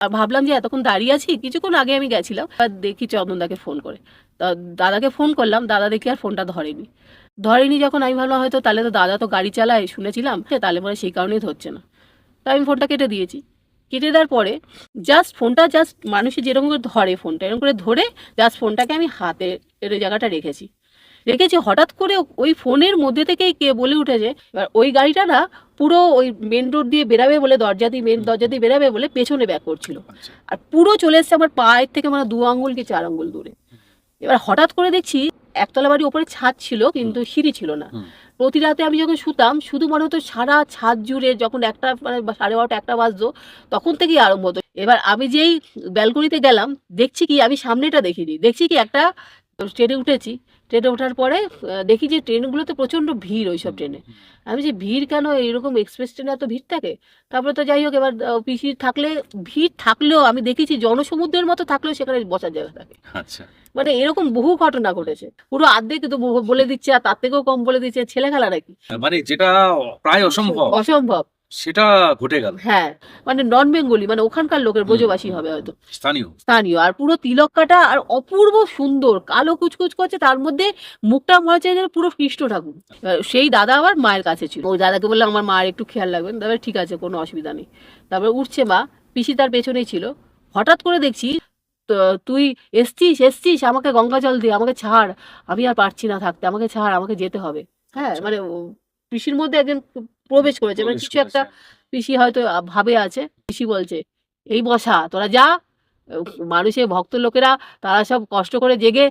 আর ভাবলাম যে এতক্ষণ দাঁড়িয়ে আছি, কিছুক্ষণ আগে আমি গেছিলাম, আর দেখি চন্দনদাকে ফোন করে। তা দাদাকে ফোন করলাম, দাদা দেখি আর ফোনটা ধরেনি যখন আমি ভাবলাম হয়তো তাহলে তো দাদা তো গাড়ি চালায় শুনেছিলাম, তাহলে পরে সেই কারণেই ধরছে না। তাই আমি ফোনটা কেটে দিয়েছি। কেটে দেওয়ার পরে ফোনটা মানুষের যেরকম করে ধরে ফোনটা, এরকম করে ধরে ফোনটাকে আমি হাতে এর জায়গাটা রেখেছি। হঠাৎ করে ওই ফোনের মধ্যে থেকেই কে বলে উঠেছে, এবার ওই গাড়িটা না পুরো ওই মেন রোড দিয়ে বেরাবে বলে, মেন দরজা দিয়ে বেরাবে বলে পেছনে ব্যাক করছিল, আর পুরো চলে এসছে আমার পায়ের থেকে মানে 2 আঙ্গুল কি 4 আঙ্গুল দূরে। এবার হঠাৎ করে দেখছি একতলা বাড়ির ওপরে ছাদ ছিল কিন্তু সিঁড়ি ছিল না। প্রতি রাতে আমি যখন শুতাম শুধু মনে হতো সারা ছাদ জুড়ে, যখন একটা মানে 12:30 একটা বাজতো তখন থেকেই আরম্ভ হতো। এবার আমি যেই ব্যালকনিতে গেলাম, দেখছি কি, আমি সামনেটা দেখিনি, দেখছি কি একটা ট্রেনে উঠেছি। ট্রেনে ওঠার পরে দেখি যে ট্রেনগুলোতে প্রচণ্ড ভিড়, ওইসব ট্রেনে। আমি যে ভিড় কেন, এইরকম এক্সপ্রেস ট্রেনে এত ভিড় থাকে। তারপরে তো যাই হোক, এবার পিসি থাকলে, ভিড় থাকলেও আমি দেখেছি জনসমুদ্রের মতো থাকলেও সেখানে বসার জায়গা থাকে। আচ্ছা, মানে এরকম বহু ঘটনা ঘটেছে, পুরো অর্ধেক তো বলে দিচ্ছে, আর তার থেকেও কম বলে দিচ্ছে, ছেলে খেলা নাকি, মানে যেটা প্রায় অসম্ভব সেটা ঘটে গেল। হ্যাঁ, মানে নন বেঙ্গলি, মানে ওখানকার লোকের ব্রজবাসী হবে হয়তো, স্থানীয়, আর পুরো তিলক কাটা আর অপূর্ব সুন্দর, কালো কুচকুচ করছে, তার মধ্যে মুখটা মনে হচ্ছে যেন পুরো কৃষ্ণ ঠাকুর। সেই দাদা আবার মায়ের কাছে ছিল, ওই দাদাকে বললাম আমার মায়ের একটু খেয়াল রাখবেন, তারপরে ঠিক আছে কোনো অসুবিধা নেই। তারপরে উঠছে মা, পিসি তার পেছনেই ছিল। হঠাৎ করে দেখছি, তুই এসছিস আমাকে গঙ্গা জল দিয়ে, আমাকে ছাড়, আমি আর পারছি না থাকতে, আমাকে ছাড়, আমাকে যেতে হবে। হ্যাঁ, মানে পিসির মধ্যে একজন প্রবেশ করেছে, মানে কিছু একটা পিসি হয়তো ভাবে আছে। পিসি বলছে, এই বসা তোরা যা, মানুষের ভক্ত লোকেরা তারা সব কষ্ট করে জেগে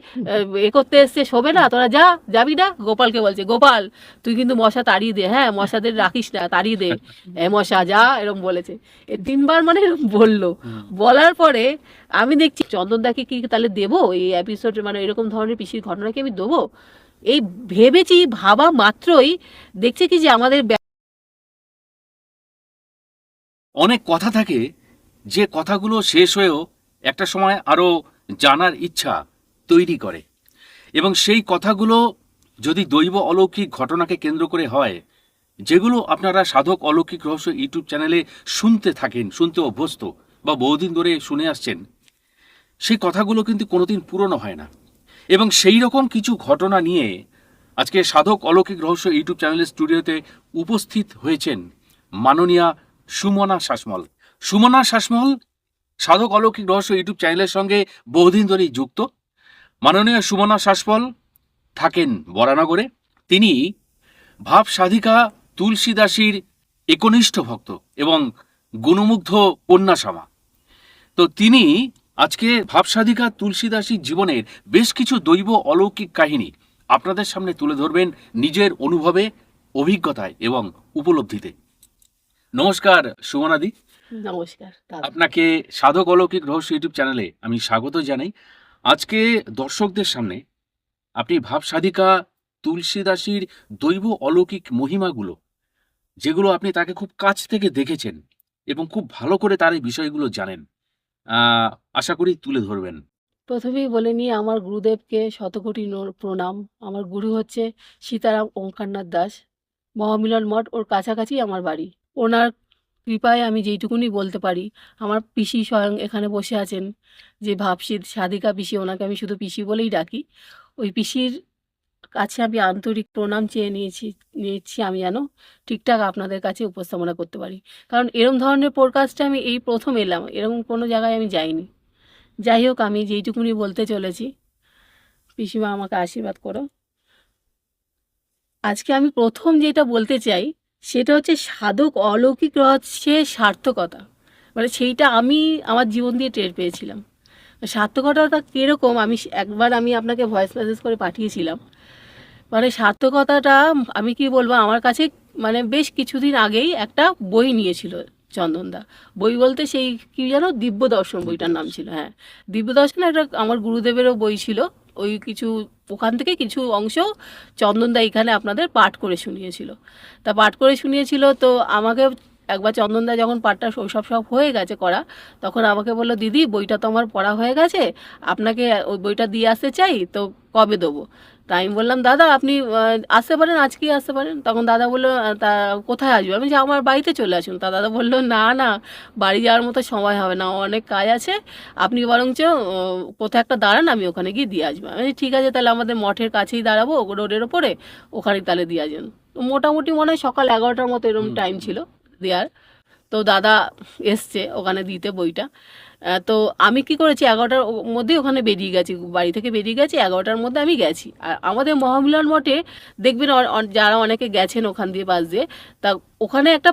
করতে এসছে, শোবে না, তোরা যাবি না। গোপালকে বলছে, গোপাল তুই কিন্তু মশা তাড়িয়ে দে, হ্যাঁ মশাদের রাখিস না, তাড়িয়ে দে, মশা যা, এরকম বলেছে। 3বার মানে এরকম বললো। বলার পরে আমি দেখছি চন্দনদাকে কি তাহলে দেবো এই এপিসোড, মানে এরকম ধরনের পিসির ঘটনা কি আমি দেবো, এই ভেবেছি। ভাবা মাত্রই দেখছি কি যে আমাদের অনেক কথা থাকে যে কথাগুলো শেষ হয়েও একটা সময় আরো জানার ইচ্ছা তৈরি করে, এবং সেই কথাগুলো যদি দৈব অলৌকিক ঘটনাকে কেন্দ্র করে হয়, যেগুলো আপনারা সাধক অলৌকিক রহস্য ইউটিউব চ্যানেলে শুনতে অভ্যস্ত বা বহুদিন ধরে শুনে আসছেন, সেই কথাগুলো কিন্তু কোনোদিন পুরনো হয় না। এবং সেই রকম কিছু ঘটনা নিয়ে আজকে সাধক অলৌকিক রহস্য ইউটিউব চ্যানেলের স্টুডিওতে উপস্থিত হয়েছেন মাননীয়া সুমনা শাসমল। সুমনা শাসমল সাধক অলৌকিক রহস্য ইউটিউব চ্যানেলের সঙ্গে বহুদিন ধরেই যুক্ত। মাননীয় সুমনা শাসমল থাকেন বরানগরে। তিনি ভাব সাধিকা তুলসী দাসীর একনিষ্ঠ ভক্ত এবং গুণমুগ্ধ কন্যাসামা। তো তিনি আজকে ভাবসাধিকা তুলসী দাসীর জীবনের বেশ কিছু দৈব অলৌকিক কাহিনী আপনাদের সামনে তুলে ধরবেন নিজের অনুভবে, অভিজ্ঞতায় এবং উপলব্ধিতে। নমস্কার সুমনাদি। নমস্কার। আপনাকে সাধক অলৌকিক রহস্য ইউটিউব চ্যানেলে আমি স্বাগত জানাই। আজকে দর্শকদের সামনে আপনি ভাবসাধিকা তুলসী দাসীর দৈব অলৌকিক মহিমাগুলো, যেগুলো আপনি তাকে খুব কাছ থেকে দেখেছেন এবং খুব ভালো করে তার এই বিষয়গুলো জানেন, আশা করি তুলে ধরবেন। প্রথমেই বলে নিই আমার গুরুদেবকে শতকোটি প্রণাম। আমার গুরু হচ্ছে সীতারাম ওঙ্কারনাথ দাস, মহামিলন মঠ, ওর কাছাকাছি আমার বাড়ি। ওনার কৃপায় আমি যেইটুকুনি বলতে পারি, আমার পিসি স্বয়ং এখানে বসে আছেন, যে সাধিকা পিসি, ওনাকে আমি শুধু পিসি বলেই ডাকি। ওই পিসির কাছে আমি আন্তরিক প্রণাম চেয়ে নিয়েছি আমি যেন ঠিকঠাক আপনাদের কাছে উপস্থাপনা করতে পারি। কারণ এরম ধরনের পডকাস্টে আমি এই প্রথম এলাম, এরকম কোনো জায়গায় আমি যাইনি। যাই হোক, আমি যেইটুকুনি বলতে চলেছি, পিসিমা আমাকে আশীর্বাদ করো। আজকে আমি প্রথম যেটা বলতে চাই সেটা হচ্ছে সাধক অলৌকিক রহস্যের সার্থকতা। মানে সেইটা আমি আমার জীবন দিয়ে টের পেয়েছিলাম। সার্থকতাটা কীরকম, একবার আমি আপনাকে ভয়েস মেসেজ করে পাঠিয়েছিলাম। মানে সার্থকতাটা আমি কি বলবো, আমার কাছে মানে বেশ কিছুদিন আগেই একটা বই নিয়েছিল চন্দনদা। বই বলতে সেই কি যেন দিব্য দর্শন বইটার নাম ছিল। হ্যাঁ, দিব্য দর্শন একটা আমার গুরুদেবেরও বই ছিল। ওই ওখান থেকে কিছু অংশ চন্দনদা এখানে আপনাদের পাঠ করে শুনিয়েছিল। তা পাঠ করে শুনিয়েছিল, তো আমাকে একবার চন্দনদা যখন পাঠটা সব হয়ে গেছে করা, তখন আমাকে বললো, দিদি বইটা তো আমার পড়া হয়ে গেছে, আপনাকে ওই বইটা দিয়ে আসতে চাই, তো কবে দেবো। তা আমি বললাম দাদা আপনি আসতে পারেন, আজকেই আসতে পারেন। তখন দাদা বললো তা কোথায় আসবো? আমি যে আমার বাড়িতে চলে আসুন। তা দাদা বললো না না, বাড়ি যাওয়ার মতো সময় হবে না, অনেক কাজ আছে, আপনি বরঞ্চ কোথায় একটা দাঁড়ান, আমি ওখানে গিয়ে দিয়ে আসবো। আমি বলছি, ঠিক আছে, তাহলে আমাদের মঠের কাছেই দাঁড়াবো রোডের ওপরে, ওখানেই তাহলে দিয়ে আসবেন। তো মোটামুটি মনে হয় সকাল 11টার মতো এরকম টাইম ছিল দেওয়ার। তো দাদা এসছে ওখানে দিতে বইটা। তো আমি কি করেছি, 11টার মধ্যেই ওখানে বেরিয়ে গেছি, বাড়ি থেকে বেরিয়ে গেছি, 11টার মধ্যে আমি গেছি। আর আমাদের মহামিলন মঠে দেখবেন যারা অনেকে গেছেন ওখান দিয়ে পাশ দিয়ে, তা ওখানে একটা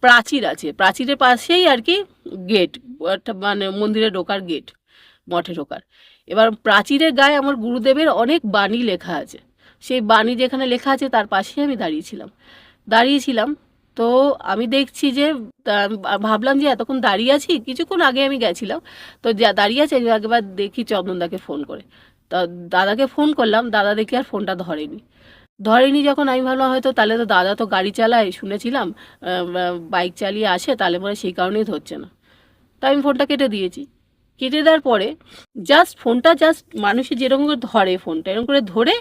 প্রাচীর আছে, প্রাচীরের পাশেই আর কি গেট, একটা মানে মন্দিরে ঢোকার গেট, মঠে ঢোকার। এবার প্রাচীরের গায়ে আমার গুরুদেবের অনেক বাণী লেখা আছে। সেই বাণী যেখানে লেখা আছে তার পাশেই আমি দাঁড়িয়েছিলাম। তো আমি দেখছি যে ভাবলাম যে এতক্ষণ দাঁড়িয়ে আছি, কিছুক্ষণ আগে আমি গেছিলাম, তো দাঁড়িয়ে আছি, একবার দেখি চন্দনদাকে ফোন করে। তা দাদাকে ফোন করলাম, দাদা দেখি আর ফোনটা ধরেনি। যখন আমি ভাবলাম হয়তো তাহলে তো দাদা তো গাড়ি চালায় শুনেছিলাম, বাইক চালিয়ে আসে, তাহলে পরে সেই কারণেই ধরছে না। তাই আমি ফোনটা কেটে দিয়েছি। কেটে দেওয়ার পরে ফোনটা মানুষের যেরকম করে ধরে ফোনটা, এরকম করে ধরে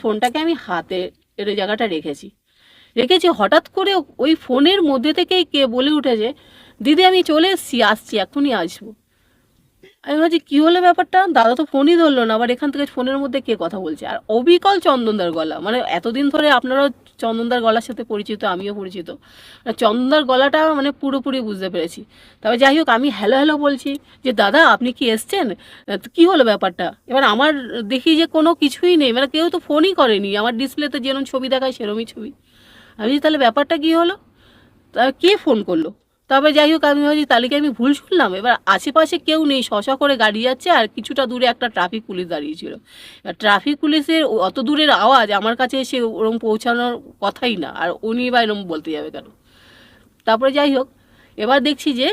ফোনটাকে আমি হাতে এর ওই জায়গাটা রেখেছি। হঠাৎ করে ওই ফোনের মধ্যে থেকে কে বলে উঠেছে, দিদি আমি চলে আসছি, এখনই আসবো। আমি ভাবছি কী হলো ব্যাপারটা, দাদা তো ফোনই ধরলো না, আবার এখান থেকে ফোনের মধ্যে কে কথা বলছে, আর অবিকল চন্দনদার গলা। মানে এতদিন ধরে আপনারাও চন্দনদার গলার সাথে পরিচিত, আমিও পরিচিত, চন্দনদার গলাটা মানে পুরোপুরি বুঝতে পেরেছি। তবে যাই হোক, আমি হ্যালো হ্যালো বলছি যে দাদা আপনি কি এসছেন, কী হলো ব্যাপারটা। এবার আমার দেখি যে কোনো কিছুই নেই, মানে কেউ তো ফোনই করেনি, আমার ডিসপ্লেতে যেরকম ছবি দেখায় সেরকমই ছবি। আমি তাহলে ব্যাপারটা কী হলো, তা কে ফোন করলো। তবে যাই হোক, আমি ভাবছি তাহলে কি আমি ভুল শুনলাম। এবার আশেপাশে কেউ নেই, শশা করে গাড়ি যাচ্ছে, আর কিছুটা দূরে একটা ট্রাফিক পুলিশ দাঁড়িয়েছিল। ট্রাফিক পুলিশের অত দূরের আওয়াজ আমার কাছে এসে ওরম পৌঁছানোর কথাই না, আর উনি বা এরম বলতে যাবে কেন। তারপরে যাই হোক, এবার দেখছি যে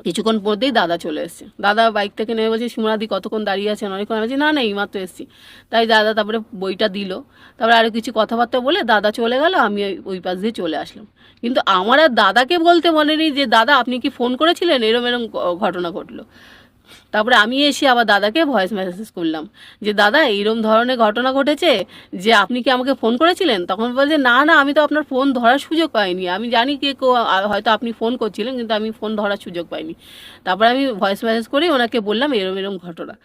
কিছুক্ষণ মধ্যেই দাদা চলে এসছে। দাদা বাইক থেকে নেমে বলছে, সুমনাদি কতক্ষণ দাঁড়িয়ে আছেন? অনেকক্ষণ। আমি বলছি না না, এইমাত্র এসছি। তাই দাদা তারপরে বইটা দিল, তারপরে আরও কিছু কথাবার্তা বলে দাদা চলে গেল, আমি ওই পাশ দিয়ে চলে আসলাম। কিন্তু আমার আর দাদাকে বলতে মনে নেই যে দাদা আপনি কি ফোন করেছিলেন, এরম এরম ঘটনা ঘটলো। তারপরে আমি এসে আবার দাদাকে ভয়েস মেসেজ করলাম যে দাদা এইরকম ধরনের ঘটনা ঘটেছে, যে আপনি কি আমাকে ফোন করেছিলেন? তখন বলছে না না, আমি তো আপনার ফোন ধরার সুযোগ পাইনি, আমি জানি হয়তো আপনি ফোন করছিলেন, কিন্তু আমি ফোন ধরার সুযোগ পাইনি। তারপরে আমি ভয়েস মেসেজ করে ওনাকে বললাম এরম এরম ঘটনা।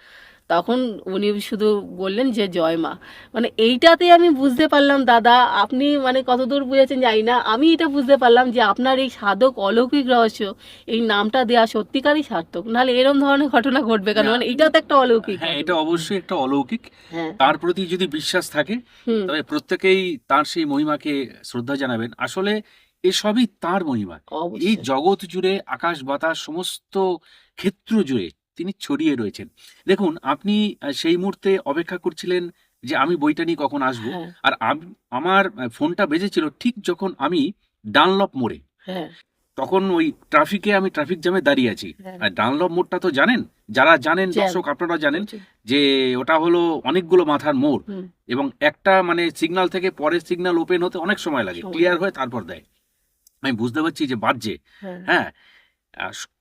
তখন উনি শুধু বললেন যে জয় মা। মানে এইটাতে আমি বুঝতে পারলাম দাদা আপনি মানে কতদূর বুঝেছেন জানি না, আমি এটা বুঝতে পারলাম যে আপনার এই সাধক অলৌকিক রহস্য, এই নামটা দেওয়া সত্যিকারই সার্থক, নাহলে এরম ধরনের ঘটনা ঘটবে কেন? মানে এটা তো একটা অলৌকিক। হ্যাঁ, এটা অবশ্যই একটা অলৌকিক। হ্যাঁ। তার প্রতি যদি বিশ্বাস থাকে তবে প্রত্যেকেই তার সেই মহিমাকে শ্রদ্ধা জানাবেন। আসলে এসবই তার মহিমা। এই অবশ্যই। জগৎ জুড়ে আকাশ বাতাস সমস্ত ক্ষেত্র জুড়ে তিনি ছড়িয়ে রয়েছেন। দেখুন, আপনি সেই মুহূর্তে অপেক্ষা করছিলেন যে আমি বইটা নিয়ে কখন আসবো। হ্যাঁ আর আমার ফোনটা বেজেছিল ঠিক যখন আমি ডানলপ মোড়ে, হ্যাঁ তখন ওই আমি ট্রাফিক জ্যামে দাঁড়িয়ে আছি। হ্যাঁ। আর ডানলপ মোড়টা তো জানেন, যারা জানেন জ্যাম। দর্শক আপনারা জানেন প্রচুর। যে ওটা হলো অনেকগুলো মাথার মোড়, হুম। এবং একটা মানে সিগন্যাল থেকে পরের সিগন্যাল ওপেন হতে অনেক সময় লাগে, সময়। ক্লিয়ার হয়ে তারপর দেয়। আমি বুঝতে পারছি যে বাজছে। হ্যাঁ হ্যাঁ,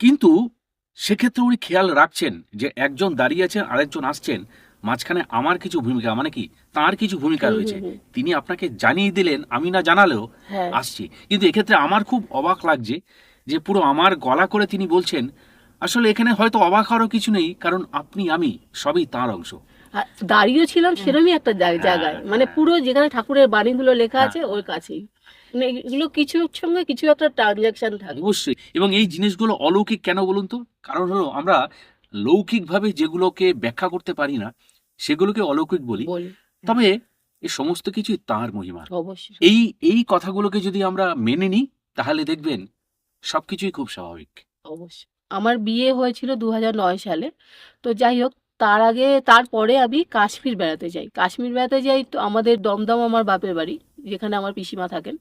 কিন্তু সেক্ষেত্রে উনি খেয়াল রাখছেন যে একজন দাঁড়িয়ে আছেন, আরেকজন আসছেন, মাঝখানে আমার কিছু ভূমিকা, মানে কি তার কিছু ভূমিকা হুম, রয়েছে। হুম, হুম। তিনি আপনাকে জানিয়ে দিলেন, আমি না জানালেও হ্যাঁ আসছি। কিন্তু এক্ষেত্রে আমার খুব অবাক লাগছে যে পুরো আমার গলা করে তিনি বলছেন, আসলে এখানে হয়তো অবাক হওয়ারও কিছু নেই, কারণ আপনি আমি সবই তার অংশ। আর দাঁড়িয়েও ছিলাম সেরকমই একটা জায়গায়, মানে পুরো যেখানে ঠাকুরের বাণীগুলো লেখা হ্যাঁ। আছে ওর কাছেই। মানে এগুলো কিছুর সঙ্গে কিছু একটা ট্রানজাকশন থাকে। অবশ্যই। এবং এই জিনিসগুলো অলৌকিক কেন বলুন তো? কারণ হলো আমরা লৌকিকভাবে যেগুলোকে ব্যাখ্যা করতে পারি না সেগুলোকে অলৌকিক বলি। বলি। তবে এই সমস্ত কিছুই তার মহিমা। অবশ্যই। এই কথাগুলোকে যদি আমরা মেনে নিই তাহলে দেখবেন সবকিছুই খুব স্বাভাবিক। অবশ্যই। আমার বিয়ে হয়েছিল 2009 সালে। তো যাই হোক, তারপরে আমি কাশ্মীর বেড়াতে যাই। কাশ্মীর বেড়াতে যাই তো আমাদের দমদম আমার বাপের বাড়ি, যেখানে আমার পিসিমা থাকেন।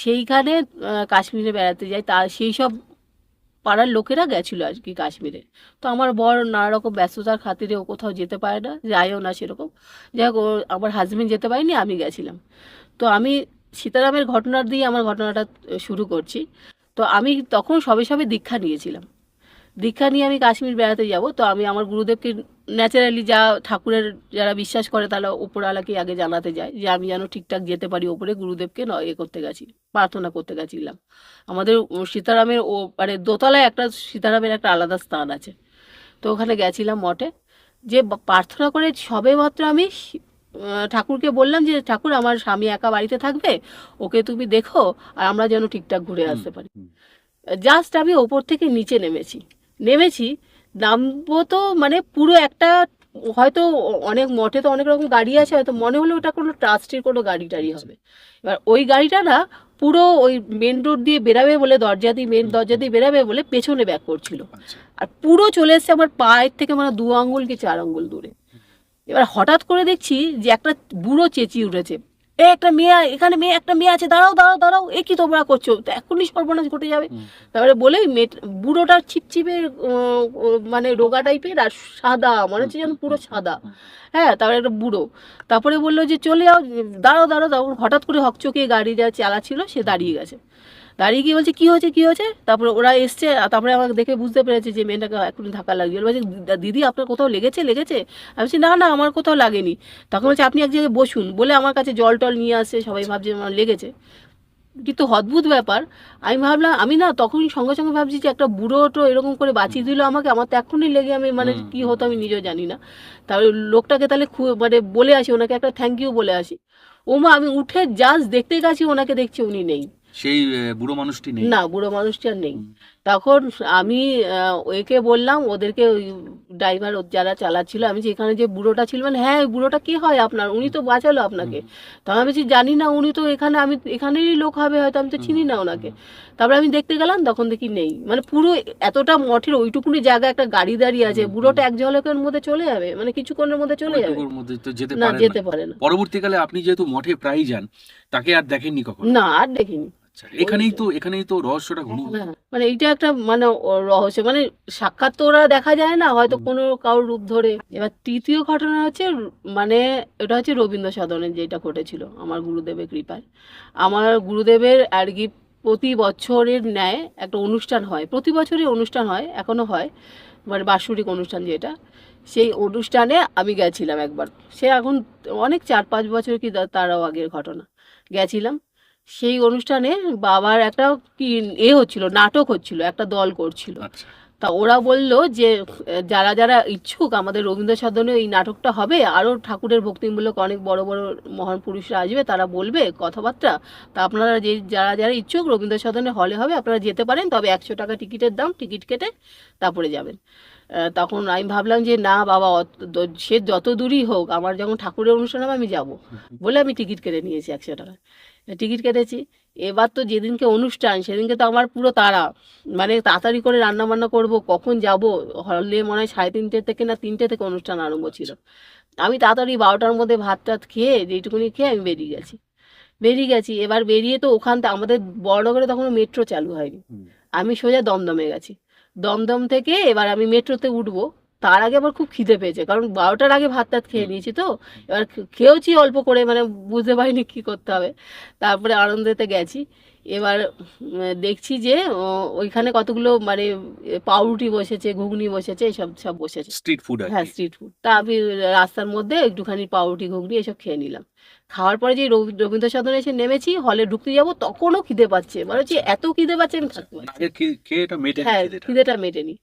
সেইখানে কাশ্মীরে বেড়াতে যাই। সেইসব পাড়ার লোকেরা গেছিল আরকি কাশ্মীরে। তো আমার বর নানা রকম ব্যস্ততার খাতিরে ও কোথাও যেতে পারে না, যায়ও না সেরকম। যাই হোক, আমার হাসবেন্ড যেতে পারেনি, আমি গেছিলাম। তো আমি সীতারামের ঘটনা দিয়ে আমার ঘটনাটা শুরু করছি। তো আমি তখন সবে দীক্ষা নিয়েছিলাম। দীক্ষা নিয়ে আমি কাশ্মীর বেড়াতে যাব, তো আমি আমার গুরুদেবকে ন্যাচারালি যা ঠাকুরের যারা বিশ্বাস করে তারা উপরওয়ালাকে আগে জানাতে যায় যে আমি যেন ঠিকঠাক যেতে পারি ওপরে, গুরুদেবকে এ করতে গেছি, প্রার্থনা করতে গেছিলাম। আমাদের সীতারামের মানে দোতলায় একটা সীতারামের একটা আলাদা স্থান আছে, তো ওখানে গেছিলাম মঠে। যে প্রার্থনা করে সবে মাত্র আমি ঠাকুরকে বললাম যে ঠাকুর আমার স্বামী একা বাড়িতে থাকবে, ওকে তুমি দেখো, আর আমরা যেন ঠিকঠাক ঘুরে আসতে পারি। জাস্ট আমি ওপর থেকে নিচে নেমেছি, নামবো তো মানে পুরো একটা, হয়তো অনেক মঠে তো অনেক রকম গাড়ি আছে, হয়তো মনে হলো ওটা কোনো ট্রাস্টের কোনো গাড়ি টাড়ি হবে। এবার ওই গাড়িটা না পুরো ওই মেন রোড দিয়ে বেরাবে বলে, মেন দরজা দিয়ে বেরাবে বলে পেছনে ব্যাক করছিল, আর পুরো চলে এসছে আমার পায়ের থেকে মানে 2 আঙ্গুল কি 4 আঙ্গুল দূরে। এবার হঠাৎ করে দেখছি যে একটা বুড়ো চেঁচিয়ে উঠেছে, একটা মেয়ে এখানে, একটা মেয়ে আছে, দাঁড়াও দাঁড়াও দাঁড়াও, এ কি তোমরা করছো, তো এখনই সর্বনাশ ঘটে যাবে। তারপরে বলে বুড়োটার ছিপছিপে মানে রোগা টাইপের আর সাদা, মনে হচ্ছে যেন পুরো সাদা, হ্যাঁ, তারপরে একটা বুড়ো। তারপরে বললো যে চলে যাও, দাঁড়াও দাঁড়াও দাঁড়াও। হঠাৎ করে হকচকে গাড়ি যা চালাচ্ছিল সে দাঁড়িয়ে গেছে, দাঁড়িয়ে গিয়ে বলছে কি হয়েছে। তারপরে ওরা এসছে, তারপরে আমাকে দেখে বুঝতে পেরেছে যে মেয়েটাকে এখনই ধাক্কা লাগিয়ে বলছে দিদি আপনার কোথাও লেগেছে। আমি বলছি না আমার কোথাও লাগেনি। তখন বলছে আপনি এক জায়গায় বসুন, বলে আমার কাছে জল টল নিয়ে আসছে, সবাই ভাবছে আমার লেগেছে। কিন্তু অদ্ভুত ব্যাপার, আমি ভাবলাম, আমি না তখনই সঙ্গে সঙ্গে ভাবছি যে একটা বুড়ো তো এরকম করে বাঁচিয়ে দিল আমাকে, আমার তো এখনই লেগে আমি মানে কি হতো আমি নিজেও জানি না। তাহলে লোকটাকে তাহলে মানে বলে আসি, ওনাকে একটা থ্যাংক ইউ বলে আসি। ওমা আমি উঠে জাস্ট দেখতে গেছি, ওনাকে দেখছি উনি নেই, সেই বুড়ো মানুষটি নেই, না বুড়ো মানুষটি আর নেই। তখন আমি ওকে বললাম, ওদেরকে ওই ড্রাইভার যারা চালাচ্ছিল, আমি যে এখানে যে বুড়োটা ছিল, মানে হ্যাঁ ওই বুড়োটা কি হয় আপনার, উনি তো বাঁচালো আপনাকে। তখন আমি বলছি জানি না, উনি তো এখানে, আমি এখানেরই লোক হবে হয়তো, আমি তো চিনি না ওনাকে। তারপরে আমি দেখতে গেলাম, তখন দেখি নেই, মানে পুরো এতটা মঠের ওইটুকুনি জায়গা একটা গাড়ি দাঁড়িয়ে আছে, বুড়োটা এক ঝলকের মধ্যে চলে যাবে, মানে কিছুক্ষণের মধ্যে চলে যাবে, না যেতে পারে না। পরবর্তীকালে আপনি যেহেতু মঠে প্রায়ই যান, তাকে আর দেখেননি কখনো? না আর দেখিনি। এখানেই তো রহস্যটা ঘুরে। মানে এইটা একটা মানে রহস্য, মানে সাক্ষাৎ তো ওরা দেখা যায় না, হয়তো কোনো কারোর রূপ ধরে। এবার তৃতীয় ঘটনা হচ্ছে মানে এটা হচ্ছে রবীন্দ্র সদনের যেটা ঘটেছিল আমার গুরুদেবের কৃপায়। আমার গুরুদেবের আর কি প্রতি বছরের ন্যায় একটা অনুষ্ঠান হয়, প্রতি বছরই অনুষ্ঠান হয়, এখনো হয়, মানে বাৎসরিক অনুষ্ঠান যেটা, সেই অনুষ্ঠানে আমি গেছিলাম একবার। সে এখন অনেক 4-5 বছর কি তারও আগের ঘটনা, গেছিলাম। সেই অনুষ্ঠানে বাবার একটা কি হচ্ছিল, নাটক হচ্ছিল, একটা দল করছিল। তা ওরা বলল যে যারা যারা ইচ্ছুক, আমাদের রবীন্দ্র সদনে এই নাটকটা হবে, আরও ঠাকুরের ভক্তিমূলক অনেক বড় বড় মহান পুরুষরা আসবে, তারা বলবে কথাবার্তা, তা আপনারা যারা যারা ইচ্ছুক রবীন্দ্র সদনে হলে হবে, আপনারা যেতে পারেন, তবে 100 টাকা টিকিটের দাম, টিকিট কেটে তারপরে যাবেন। তখন আমি ভাবলাম যে না বাবা, সে যত দূরই হোক, আমার যখন ঠাকুরের অনুষ্ঠান হবে আমি যাব, বলে আমি টিকিট কেটে নিয়েছি 100 টাকা, টিকিট কেটেছি। এবার তো যেদিনকে অনুষ্ঠান সেদিনকে তো আমার পুরো তাড়া, মানে তাড়াতাড়ি করে রান্না বান্না করবো, কখন যাব, হলে মনে হয় 3:30 থেকে না 3টে থেকে অনুষ্ঠান আরম্ভ ছিল। আমি তাড়াতাড়ি 12টার মধ্যে ভাত টাত খেয়ে, যেইটুকুনি খেয়ে আমি বেরিয়ে গেছি। এবার বেরিয়ে তো ওখান থেকে আমাদের বড়নগরে তখন মেট্রো চালু হয়নি, আমি সোজা দমদমে গেছি। দমদম থেকে এবার আমি মেট্রোতে উঠবো, তার আগে আমার খুব খিদে পেয়েছে, কারণ 12টার আগে ভাত টাত খেয়ে নিয়েছি, তো এবার খেয়েওছি অল্প করে, মানে বুঝতে পারিনি কী করতে হবে। তারপরে আনন্দেতে গেছি। এবার দেখছি যে ওইখানে কতগুলো মানে পাউরুটি বসেছে, ঘুগনি বসেছে, সব বসেছে, স্ট্রিট ফুড। হ্যাঁ স্ট্রিট ফুড। তা আমি রাস্তার মধ্যে একটুখানি পাউরুটি ঘুগনি এসব খেয়ে নিলাম। খাওয়ার পরে যে রবীন্দ্র সদনে এসে নেমেছি, হলে ঢুকতে যাবো, তখনও খিদে পাচ্ছে, মানে হচ্ছে এত খিদে পাচ্ছে আমি থাকতে পারছি, হ্যাঁ খিদেটা মেটেনি।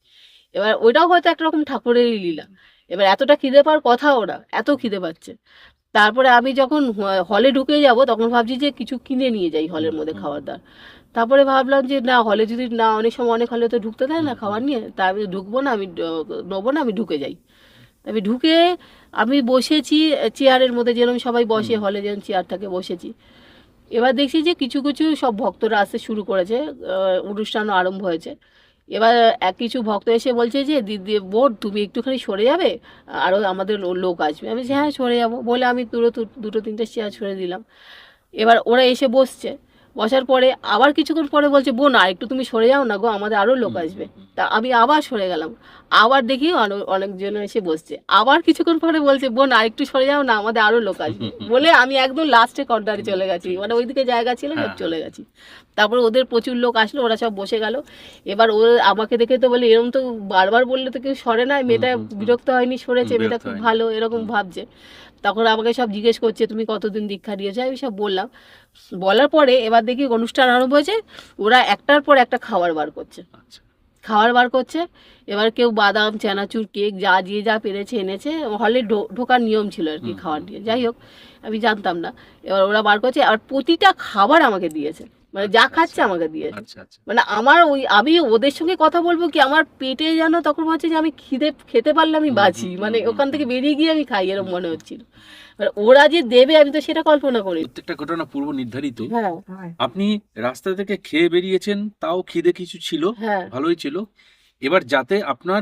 এবার ওইটাও হয়তো একরকম ঠাকুরেরই লীলা। এবার এতটা খিদে পাওয়ার কথা, ওরা এত খিদে পাচ্ছে। তারপরে আমি যখন হলে ঢুকে যাব, তখন ভাবছি যে কিছু কিনে নিয়ে যাই হলের মধ্যে খাবার দাবার। তারপরে ভাবলাম যে না, হলে যদি না, অনেক সময় অনেক হলে তো ঢুকতে দেয় না খাবার নিয়ে, তা আমি ঢুকবো না, আমি নেবো না, আমি ঢুকে যাই। আমি ঢুকে আমি বসেছি চেয়ারের মধ্যে, যেরকম সবাই বসে হলে যেরকম চেয়ার থাকে, বসেছি। এবার দেখছি যে কিছু কিছু সব ভক্তরা আসতে শুরু করেছে, অনুষ্ঠানও আরম্ভ হয়েছে। এবার কিছু ভক্ত এসে বলছে যে দিদি বোন তুমি একটুখানি সরে যাবে, আরও আমাদের লোক আসবে। আমি বলছি হ্যাঁ সরে যাবো, বলে আমি দুটো 3টে চেয়ার সরে দিলাম। এবার ওরা এসে বসছে, বসার পরে আবার কিছুক্ষণ পরে বলছে, বোন আর একটু তুমি সরে যাও না গো, আমাদের আরো লোক আসবে। তা আমি আবার সরে গেলাম, আবার দেখি অনেকজন এসে বসছে। আবার কিছুক্ষণ পরে বলছে, বোন আর একটু সরে যাও না, আমাদের আরো লোক আসবে। বলে আমি একদম লাস্টে কর্নারে চলে গেছি, মানে ওইদিকে জায়গা ছিল, সব চলে গেছি। তারপরে ওদের প্রচুর লোক আসলো, ওরা সব বসে গেল। এবার ও আমাকে দেখে তো বলে, এরকম তো বারবার বললে তো কেউ সরে না, মেয়েটা বিরক্ত হয়নি, সরেছে, মেয়েটা খুব ভালো, এরকম ভাবছে। তখন আমাকে সব জিজ্ঞেস করছে, তুমি কতদিন দীক্ষা দিয়েছো, আমি সব বললাম। বলার পরে এবার দেখি অনুষ্ঠান আরম্ভ হয়েছে, ওরা একটার পর একটা খাবার বার করছে। খাবার বার করছে, এবার কেউ বাদাম, চানাচুর, কেক, যে যা পেরেছে এনেছে। হলে ঢোকার নিয়ম ছিল আর কি, খাবার দিয়ে। যাই হোক, আমি জানতাম না। এবার ওরা বার করছে, আর প্রতিটা খাবার আমাকে দিয়েছে, মানে যা খাচ্ছে আমাকে দিয়েছে। মানে আমার আমি ওদের সঙ্গে কথা বলবো কি, আমার পেটে যেন তখন হচ্ছে যে আমি খেতে পারলে আমি বাঁচি, মানে ওখান থেকে বেরিয়ে গিয়ে আমি খাই, এরকম মনে হচ্ছিল। ওরা যে দেবে আমি তো সেটা কল্পনা করি। প্রত্যেকটা ঘটনা পূর্ব নির্ধারিত। হ্যাঁ, আপনি রাস্তা থেকে খেয়ে বেরিয়েছেন, তাও খিদে কিছু ছিল, হ্যাঁ, ভালোই ছিল। এবার যাতে আপনার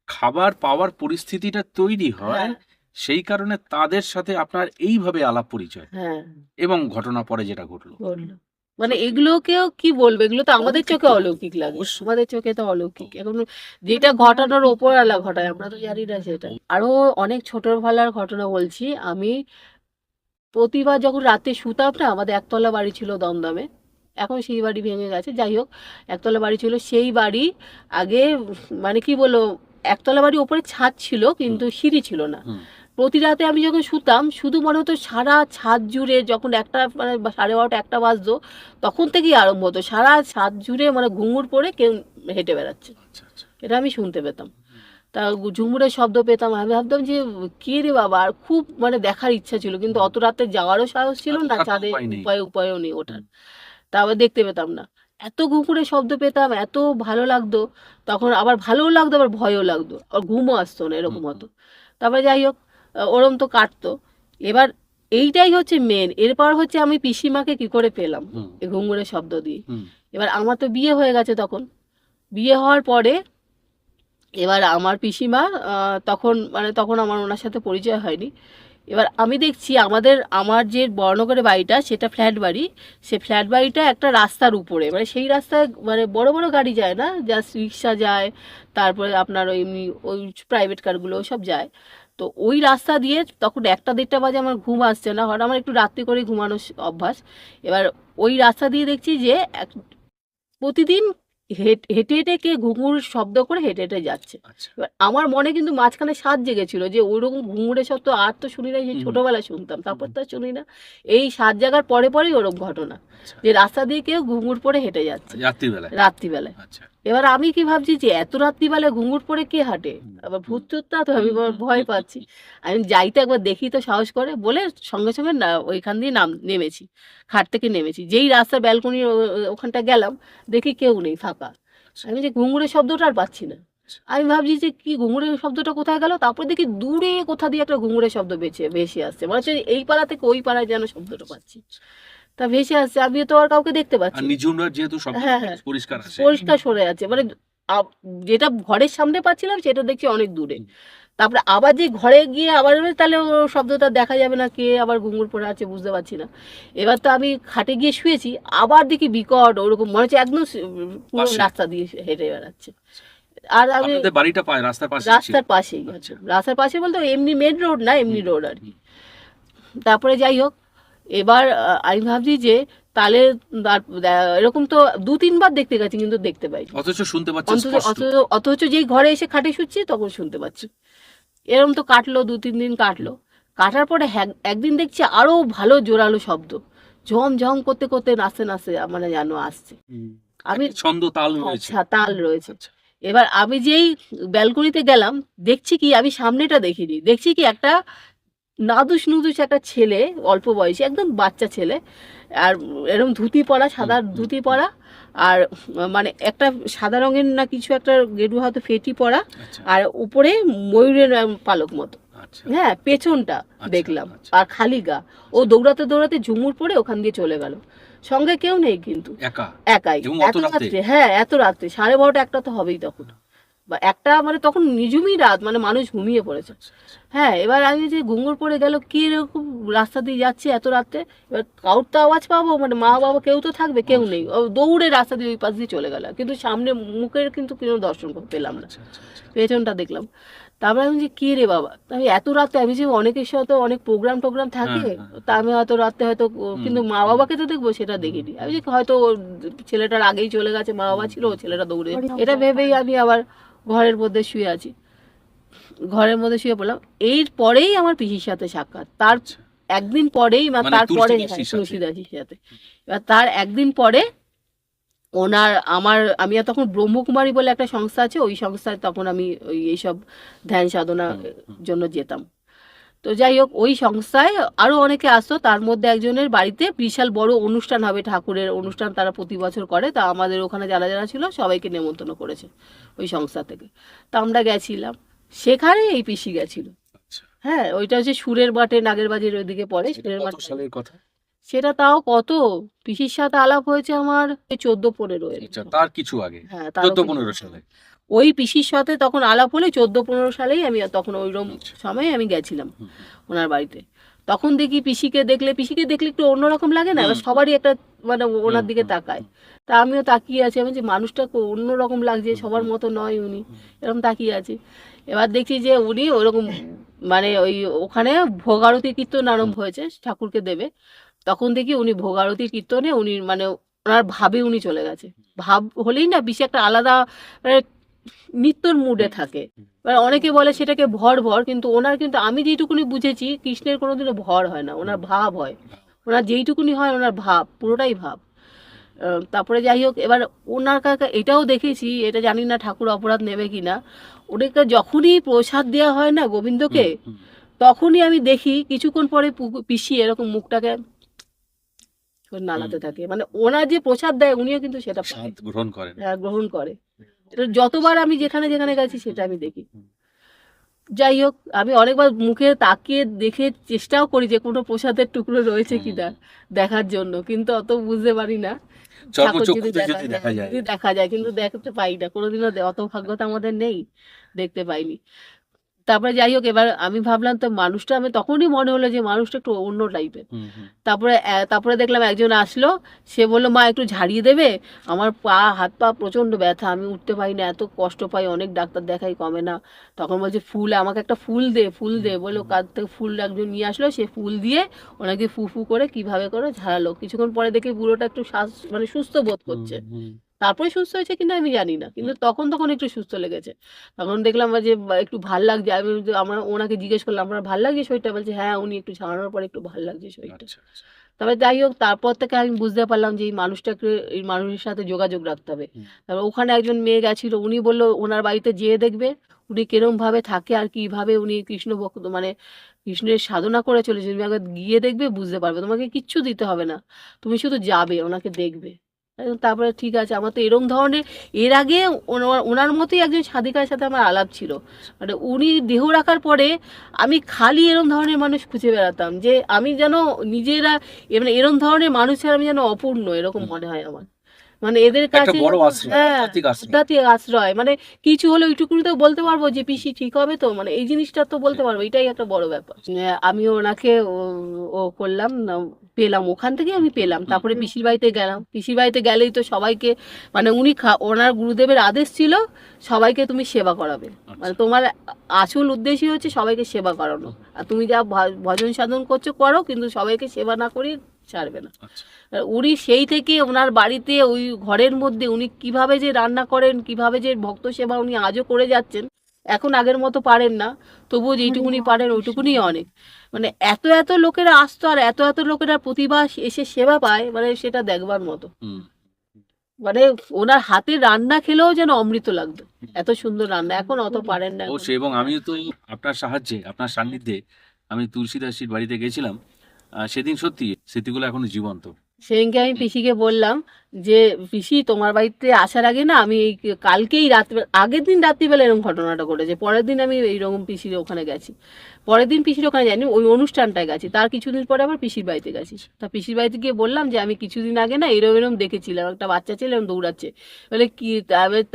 খাবার পাওয়ার পরিস্থিতিটা তৈরি হয়, হ্যাঁ, সেই কারণে তাদের সাথে আপনার এইভাবে আলাপ পরিচয় হ্যাঁ, এবং ঘটনা পরে যেটা ঘটলো। বললো। মানে এগুলোকেও কি বলবো, এগুলো তো আমাদের চোখে অলৌকিক লাগে, অবশ্যই। আমাদের চোখে তো অলৌকিক। এখন যেটা ঘটানোর ওপরওয়ালা ঘটায়, আমরা তো জানি না সেটা। আরো অনেক ছোটবেলার ঘটনা বলছি আমি। প্রতিবার যখন রাতে শুতাম না, আমাদের একতলা বাড়ি ছিল দমদমে, এখন সেই বাড়ি ভেঙে গেছে। যাই হোক, একতলা বাড়ি ছিল, সেই বাড়ি আগে মানে কি বলো, একতলা বাড়ি ওপরে ছাদ ছিল কিন্তু সিঁড়ি ছিল না। প্রতি রাতে আমি যখন শুতাম, শুধু মনে হতো সারা ছাদ জুড়ে, যখন একটা মানে 12:30 একটা বাজতো, তখন থেকেই আরম্ভ হতো সারা ছাদ জুড়ে মানে ঘুঙুর পরে কেউ হেঁটে বেড়াচ্ছে। এটা আমি শুনতে পেতাম। তা ঝুমুরের শব্দ পেতাম, আমি ভাবতাম যে কে রে বাবা। আর খুব মানে দেখার ইচ্ছা ছিল, কিন্তু অত রাতে যাওয়ারও সাহস ছিল না, ছাদে উপায়ও নেই ওঠার। তা আবার দেখতে পেতাম না। এত ঘুঙুরের শব্দ পেতাম, এত ভালো লাগতো। তখন আবার ভালোও লাগতো, আবার ভয়ও লাগতো, আর ঘুমও আসতো না, এরকম হতো। তারপরে যাই হোক, ওরম তো কাটতো। এবার এইটাই হচ্ছে মেন। এরপর হচ্ছে আমি পিসিমাকে কি করে পেলাম এই ঘুঙুরের শব্দ দিয়ে। এবার আমার তো বিয়ে হয়ে গেছে তখন। বিয়ে হওয়ার পরে এবার আমার পিসিমা তখন আমার ওনার সাথে পরিচয় হয়নি। এবার আমি দেখছি আমার যে বর্ণগরে বাড়িটা, সেটা ফ্ল্যাট বাড়ি। সে ফ্ল্যাট বাড়িটা একটা রাস্তার উপরে, মানে সেই রাস্তায় মানে বড় বড় গাড়ি যায় না, জাস্ট রিক্সা যায়, তারপরে আপনার এমনি ওই প্রাইভেট কারগুলো সব যায়। তো ওই রাস্তা দিয়ে তখন 1-1:30 বাজে, আমার ঘুম আসছে না, হঠাৎ আমার একটু রাত্রি করে ঘুমানোর অভ্যাস। এবার ওই রাস্তা দিয়ে দেখছি যে প্রতিদিন হেঁটে হেঁটে কে ঘুঙুর শব্দ করে হেঁটে হেঁটে যাচ্ছে। এবার আমার মনে কিন্তু মাঝখানে সাত জেগেছিল যে ওইরকম ঘুঙুরের শব্দ আর তো শুনি না, যে ছোটবেলায় শুনতাম, তারপর তো আর শুনি না। এই 7 জায়গার পরে পরেই ওরকম ঘটনা, যে রাস্তা দিয়ে কেউ ঘুঙুর পরে হেঁটে যাচ্ছে রাত্রিবেলায়। এবার আমি কি ভাবছি যে এত রাত্রিবেলায় ঘুঙুর পরে কে হাঁটে, আবার ভূত টুত না তো, আমি ভয় পাচ্ছি। আমি যাইতে একবার দেখি তো সাহস করে, বলে সঙ্গে সঙ্গে না ওইখান দিয়ে নেমেছি, খাট থেকে নেমেছি। যেই রাস্তার ব্যালকনির ওখানটা গেলাম, দেখি কেউ নেই, ফাঁকা। আমি যে ঘুঙুরের শব্দটা আর পাচ্ছি না। আমি ভাবছি যে কি ঘুঙুরের শব্দটা কোথায় গেল, তারপর দেখি দূরে কোথা দিয়ে একটা ঘুঙুরের শব্দ ভেসে আসছে, মানে হচ্ছে এই পাড়া থেকে ওই পাড়ায় যেন শব্দটা পাচ্ছি। তা ভেসে আসছে, আমি তো আর কাউকে দেখতে পাচ্ছি না। যেহেতু হ্যাঁ, পরিষ্কার সরে আছে, মানে যেটা ঘরের সামনে পাচ্ছিলাম সেটা দেখছি অনেক দূরে। তারপরে আবার যে ঘরে গিয়ে আবার তাহলে ও শব্দটা দেখা যাবে না, কে আবার ঘুঙুর পড়ে আছে বুঝতে পারছি না। এবার তো আমি খাটে গিয়ে শুয়েছি, আবার দেখি বিকট ওরকম মনে হচ্ছে একদম পুরো রাস্তা দিয়ে হেঁটে বেড়াচ্ছে। আর আমি রাস্তার পাশেই, রাস্তার পাশে বলতে এমনি মেন রোড না, এমনি রোড আর কি। তারপরে যাই হোক, এবার আমি ভাবছি যে তাহলে এরকম তো 2-3 বার দেখতে গেছি, কিন্তু দেখতে পাই, অথচ শুনতে পাচ্ছি, অথচ যেই ঘরে এসে খাটে শুচ্ছি তখন শুনতে পাচ্ছি। এরকম তো কাটলো, 2-3 দিন কাটলো। কাটার পরে একদিন দেখছি আরো ভালো জোরালো শব্দ, ঝম ঝম করতে করতে নাচতে নাচতে মানে যেন আসছে। আমি ছন্দ তাল রয়েছে, তাল রয়েছে। এবার আমি যেই ব্যালকনিতে গেলাম, দেখছি কি, আমি সামনেটা দেখিনি, দেখছি কি একটা নাদুস নুদুস একটা ছেলে, অল্প বয়সী, একদম বাচ্চা ছেলে, আর এরকম ধুতি পরা, সাদা ধুতি পরা, আর মানে একটা সাদা রঙের না কিছু একটা গেরুয়া হয়তো ফেটি পরা, আর উপরে ময়ূরের পালক মতো। হ্যাঁ, পেছনটা দেখলাম, আর খালি গা। ও দৌড়াতে দৌড়াতে ঝুমুর পরে ওখান দিয়ে চলে গেল, সঙ্গে কেউ নেই, কিন্তু একাই। এত রাত্রে, হ্যাঁ এত রাত্রে, 12:30-1টা তো হবেই তখন, বা একটা, মানে তখন নিঝুমই রাত, মানে মানুষ ঘুমিয়ে পড়েছে। হ্যাঁ, এবার আমি যে ঘুঙুর পড়ে গেল, কি এরকম রাস্তা দিয়ে যাচ্ছে এত রাতে, এবার কাউর তো আওয়াজ পাবো, মানে মা বাবা কেউ তো থাকবে, কেউ নেই, ও দৌড়ে রাস্তা দিয়ে ওই পাশ দিয়ে চলে গেল, কিন্তু সামনে মুখের কিন্তু কোনো দর্শন পেলাম না, আচ্ছা আচ্ছা আচ্ছা। পেছনটা দেখলাম। তারপরে আমি যে কি রে বাবা, আমি এত রাতে, আমি যে অনেকের সাথে অনেক প্রোগ্রাম টোগ্রাম থাকে, হ্যাঁ হ্যাঁ তা আমি হয়তো রাতে হয়তো কিন্তু মা বাবাকে তো দেখবো সেটা দেখিনি, আমি যে হয়তো ওর ছেলেটার আগেই চলে গেছে, মা বাবা ছিল, ও ছেলেটা দৌড়ে, এটা ভেবেই আমি আবার ঘরের মধ্যে শুয়ে আছি, ঘরের মধ্যে শুয়ে পড়লাম। এর পরেই আমার পিসির সাথে সাক্ষাৎ, তার আচ্ছা। একদিন পরেই, মানে তারপরে তুলসী দাসীর সাথে। তুলসী দাসীর সাথে, এবার তার একদিন পরে ওনার আমার, আমি আর তখন ব্রহ্মকুমারী বলে একটা সংস্থা আছে, ওই সংস্থায় তখন আমি ওই এইসব ধ্যান সাধনার জন্য যেতাম। তো যাই হোক, ওই সংস্থায় আরো অনেকে আসতো, তার মধ্যে একজনের বাড়িতে বিশাল বড় অনুষ্ঠান হবে, ঠাকুরের অনুষ্ঠান তারা প্রতি বছর করে, তা আমাদের ওখানে যারা যারা ছিল সবাইকে নেমন্তন্ন করেছে ওই সংস্থা থেকে। তা আমরা গেছিলাম, সেখানে এই পিসি গেছিল। আচ্ছা। হ্যাঁ, ওইটা হচ্ছে সুরের বাটে নাগেরবাজির ওইদিকে পড়ে, এটা সুরের কত বাটে। সালের কথা? সেটা তাও কত, পিসির সাথে আলাপ হয়েছে আমার 14-15 আচ্ছা, তার কিছু আগে, হ্যাঁ, তারও 14-15 সালে। ওই পিসির সাথে তখন আলাপ হলে 14-15 সালেই আমি তখন ওইরকম আচ্ছা। সময় আমি গেছিলাম হুম, ওনার বাড়িতে। তখন দেখি পিসিকে দেখলে একটু অন্যরকম লাগে না, এবার সবারই একটা মানে ওনার দিকে তাকায়। তা আমিও তাকিয়ে আছি, আমি যে মানুষটা অন্যরকম লাগছে, সবার মতো নয় উনি, এরকম তাকিয়ে আছি। এবার দেখছি যে উনি ওরকম মানে ওই ওখানে ভোগ আরতি কীর্তন আরম্ভ হয়েছে, ঠাকুরকে দেবে, তখন দেখি উনি ভোগ আরতি কীর্তনে উনি মানে ওনার ভাবে উনি চলে গেছে। ভাব হলেই না বেশি একটা আলাদা মানে নিত্যর মুডে থাকে। এবার অনেকে বলে সেটাকে ভর ভর, কিন্তু ওনার, কিন্তু আমি যেইটুকুনি বুঝেছি, কৃষ্ণের কোনোদিনও ভর হয় না, ওনার ভাব হয়, ওনার যেইটুকুনি হয় ওনার ভাব, পুরোটাই ভাব। তারপরে যাই হোক, এবার ওনার কাছে এটাও দেখেছি, এটা জানি না ঠাকুর অপরাধ নেবে কিনা, ওদেরকে যখনই প্রসাদ দেওয়া হয় না গোবিন্দকে, তখনই আমি দেখি কিছুক্ষণ পরে পিসি এরকম মুখটাকে করে নাড়াতে থাকে, মানে ওনার যে প্রসাদ দেয় উনিও কিন্তু সেটা পায়। স্বাদ গ্রহণ করেন। হ্যাঁ, গ্রহণ করে। এটা যতবার আমি যেখানে যেখানে গেছি সেটা আমি দেখি। যাই হোক, আমি অনেকবার মুখে তাকিয়ে দেখে চেষ্টাও করি যে কোনো প্রসাদের টুকরো রয়েছে কিনা দেখার জন্য, কিন্তু অত বুঝতে পারি না। ঠাকুর যদি চর্মচক্ষুতে যদি দেখা যায়। যদি দেখা যায়, কিন্তু দেখতে পাই না কোনোদিনও, অত ভাগ্য তো আমাদের নেই, দেখতে পাইনি। তারপরে যাই হোক, এবার আমি ভাবলাম তো মানুষটা, আমি তখনই মনে হলো যে মানুষটা একটু অন্য টাইপের। তারপরে দেখলাম একজন আসলো, সে বললো মা একটু ঝাড়িয়ে দেবে, আমার পা হাত পা প্রচণ্ড ব্যথা, আমি উঠতে পারি না, এত কষ্ট পাই, অনেক ডাক্তার দেখাই কমে না। তখন বলছে ফুল, আমাকে একটা ফুল দে বললো, কার থেকে ফুল একজন নিয়ে আসলো, সে ফুল দিয়ে ওনাকে ফু ফু করে কিভাবে করে ঝাড়ালো। কিছুক্ষণ পরে দেখি বুড়োটা একটু মানে সুস্থ বোধ করছে। তারপরে সুস্থ হয়েছে কিনা আমি জানি না, কিন্তু তখন একটু সুস্থ লেগেছে। তখন দেখলাম যে একটু ভাল লাগছে, আমি আমার ওনাকে জিজ্ঞেস করলাম আপনার ভাল লাগছে শরীরটা, বলছে হ্যাঁ, উনি একটু ঝাড়ানোর পরে একটু ভাল লাগছে শরীরটা। আচ্ছা, আচ্ছা। তবে যাই হোক, তারপর থেকে আমি বুঝতে পারলাম যে এই মানুষটাকে, এই মানুষের সাথে যোগাযোগ রাখতে হবে। তারপর ওখানে একজন মেয়ে গেছিল, উনি বললো ওনার বাড়িতে যেয়ে দেখবে উনি কিরম ভাবে থাকে আর কিভাবে উনি কৃষ্ণ ভক্ত, মানে কৃষ্ণের সাধনা করে চলেছে, তুমি একবার গিয়ে দেখবে বুঝতে পারবে, তোমাকে কিচ্ছু দিতে হবে না, তুমি শুধু যাবে ওনাকে দেখবে। তারপরে ঠিক আছে, আমার তো এরম ধরনের, এর আগে ওনার মতোই একজন সাধিকার সাথে আমার আলাপ ছিল, মানে উনি দেহ রাখার পরে আমি খালি এরম ধরনের মানুষ খুঁজে বেড়াতাম, যে আমি যেন নিজেরা মানে এরম ধরনের মানুষের আমি যেন অপূর্ণ, এরকম মনে হয় আমার, মানে এদের একটা কাছে। বড় আশ্রয়, হ্যাঁ, আধ্যাত্মিক আশ্রয়। আধ্যাত্মিক আশ্রয়, মানে কিছু হলে ওইটুকুনি তো বলতে পারবো যে পিসি ঠিক হবে তো, মানে এই জিনিসটা তো বলতে পারবো, এটাই একটা বড় ব্যাপার। আমি ওনাকে ও করলাম না, পেলাম ওখান থেকে, আমি পেলাম। তারপরে পিসির বাড়িতে গেলাম, পিসির বাড়িতে গেলেই তো সবাইকে, মানে উনি ওনার গুরুদেবের আদেশ ছিল সবাইকে তুমি সেবা করাবে, মানে তোমার আসল উদ্দেশ্যই হচ্ছে সবাইকে সেবা করানো, আর তুমি যা ভজন সাধন করছো করো, কিন্তু সবাইকে সেবা না করে ছাড়বে না। আচ্ছা। উনি সেই থেকে ওনার বাড়িতে ওই ঘরের মধ্যে উনি কিভাবে যে রান্না করেন, কিভাবে যে ভক্ত সেবা উনি আজও করে যাচ্ছেন, এখন আগের মতো পারেন না, তবুও যেইটুকুনি পারেন ওইটুকুনি অনেক। মানে এত এত লোকেরা আসতো, আর এত এত লোকেরা প্রতিভা এসে সেবা পায়, মানে সেটা দেখবার মতো। মানে ওনার হাতের রান্না খেলেও যেন অমৃত লাগতো, এত সুন্দর রান্না, এখন অত পারেন না। অবশ্যই, এবং আমিও তো আপনার সাহায্যে, আপনার সান্নিধ্যে আমি তুলসী দাসীর বাড়িতে গেছিলাম, সেদিন সত্যি স্মৃতিগুলো এখনো জীবন্ত। সেদিনকে আমি পিসিকে বললাম যে পিসি তোমার বাড়িতে আসার আগে না আমি এই কালকেই আগের দিন রাত্রিবেলা এরকম ঘটনাটা ঘটেছে, পরের দিন আমি এইরকম পিসির ওখানে গেছি, পরের দিন পিসির ওখানে যাইনি, ওই অনুষ্ঠানটায় গেছি, তার কিছুদিন পরে আবার পিসির বাড়িতে গেছি। তা পিসির বাড়িতে গিয়ে বললাম যে আমি কিছুদিন আগে না এরম এরম দেখেছিলাম, একটা বাচ্চা ছেলে এরম দৌড়াচ্ছে। বলে কি,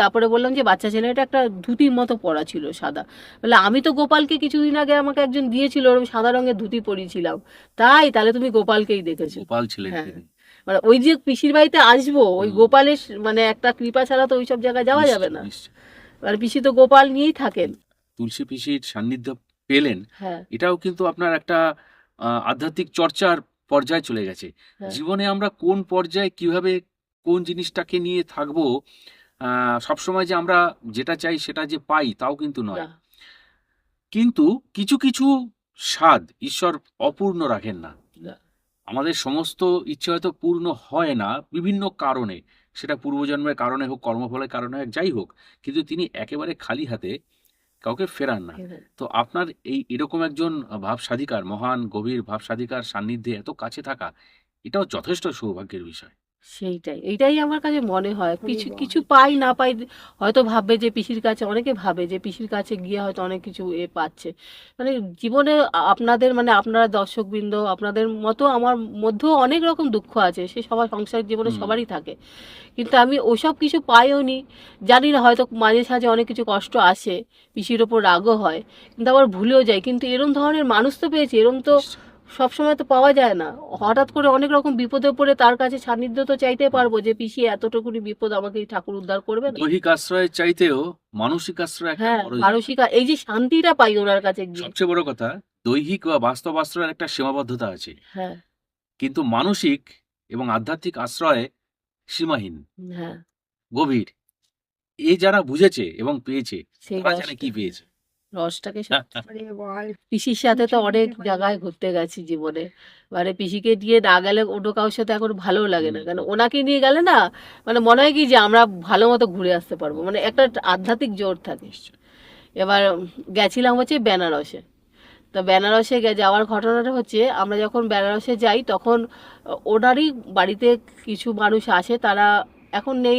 তারপরে বললাম যে বাচ্চা ছেলেটা একটা ধুতির মতো পরা ছিল সাদা। বলে আমি তো গোপালকে কিছুদিন আগে আমাকে একজন দিয়েছিল, ওরকম সাদা রঙের ধুতি পরিয়েছিলাম। তাহলে তুমি গোপালকেই দেখেছো। গোপাল ছিলেন হ্যাঁ, তিনি। মানে ওই যে পিসির বাড়িতে আসবো, ওই গোপালের মানে একটা কৃপা ছাড়া তো ওইসব জায়গায় যাওয়া যাবে না। নিশ্চয়। আর পিসি তো গোপাল নিয়েই থাকেন। তুলসী পিসির সান্নিধ্য পেলেন, হ্যাঁ, এটাও কিন্তু আপনার একটা আধ্যাত্মিক চর্চার পর্যায়ে চলে গেছে। হ্যাঁ, জীবনে আমরা কোন পর্যায়ে কিভাবে কোন জিনিসটাকে নিয়ে থাকবো, সবসময় যে আমরা যেটা চাই সেটা যে পাই তাও কিন্তু নয়। না, কিন্তু কিছু কিছু স্বাদ ঈশ্বর অপূর্ণ রাখেন না। না, আমাদের সমস্ত ইচ্ছে হয়তো পূর্ণ হয় না বিভিন্ন কারণে, সেটা পূর্বজন্মের কারণে হোক, কর্মফলের কারণে হোক, যাই হোক, কিন্তু তিনি একেবারে খালি হাতে কাউকে ফেরান না। হ্যাঁ। তো আপনার এরকম একজন ভাব সাধিকার, মহান গভীর ভাব সাধিকার সান্নিধ্যে এত কাছে থাকা, এটাও যথেষ্ট সৌভাগ্যের বিষয়। এইটাই আমার কাছে মনে হয়, কিছু কিছু পাই না পাই, হয়তো ভাববে যে পিসির কাছে, অনেকে ভাবে যে পিসির কাছে গিয়ে হয়তো অনেক কিছু পাচ্ছে। মানে জীবনে আপনাদের মানে আপনারা দর্শকবৃন্দ, আপনাদের মতো আমার মধ্যেও অনেক রকম দুঃখ আছে, সে সবার সংসার জীবনে হুম। সবারই থাকে। কিন্তু আমি ওসব কিছু পাইও নি, জানি না, হয়তো মাঝে সাঝে অনেক কিছু কষ্ট আসে, পিসির ওপর রাগও হয়, কিন্তু আবার ভুলেও যায়। কিন্তু এরম ধরনের মানুষ তো পেয়েছি, এরম তো সবসময় তো পাওয়া যায় না। হঠাৎ করে অনেক রকম বিপদে পড়ে তার কাছে সান্নিধ্য তো চাইতে পারবো যে পিসি এতটুকুনি বিপদ, আমাকে এই ঠাকুর উদ্ধার করবে না। দৈহিক আশ্রয়ের চাইতেও মানসিক আশ্রয় একটা হ্যাঁ, বড়। মানসিক এই যে শান্তিটা পাই ওনার কাছে গিয়ে। সবচেয়ে বড় কথা, দৈহিক বা বাস্তব আশ্রয়ের একটা সীমাবদ্ধতা আছে, হ্যাঁ, কিন্তু মানসিক এবং আধ্যাত্মিক আশ্রয় সীমাহীন, হ্যাঁ, গভীর। যারা বুঝেছে এবং পেয়েছে, সেই তারা জানে কি রসটা, পেয়েছে। রসটাকে পিসির সাথে তো অনেক জায়গায় ঘুরতে গেছি জীবনে। মানে পিসিকে নিয়ে না গেলে অন্য কারোর সাথে এখন ভালো লাগে না, কেন ওনাকে নিয়ে গেলে না মানে মনে হয় কি যে আমরা ভালো মতো ঘুরে আসতে পারবো, মানে একটা আধ্যাত্মিক জোর থাকে। নিশ্চয়। এবার গেছিলাম হচ্ছে বেনারসে। তো বেনারসে যাওয়ার ঘটনাটা হচ্ছে, আমরা যখন বেনারসে যাই তখন ওনারই বাড়িতে কিছু মানুষ আসে, তারা এখন নেই,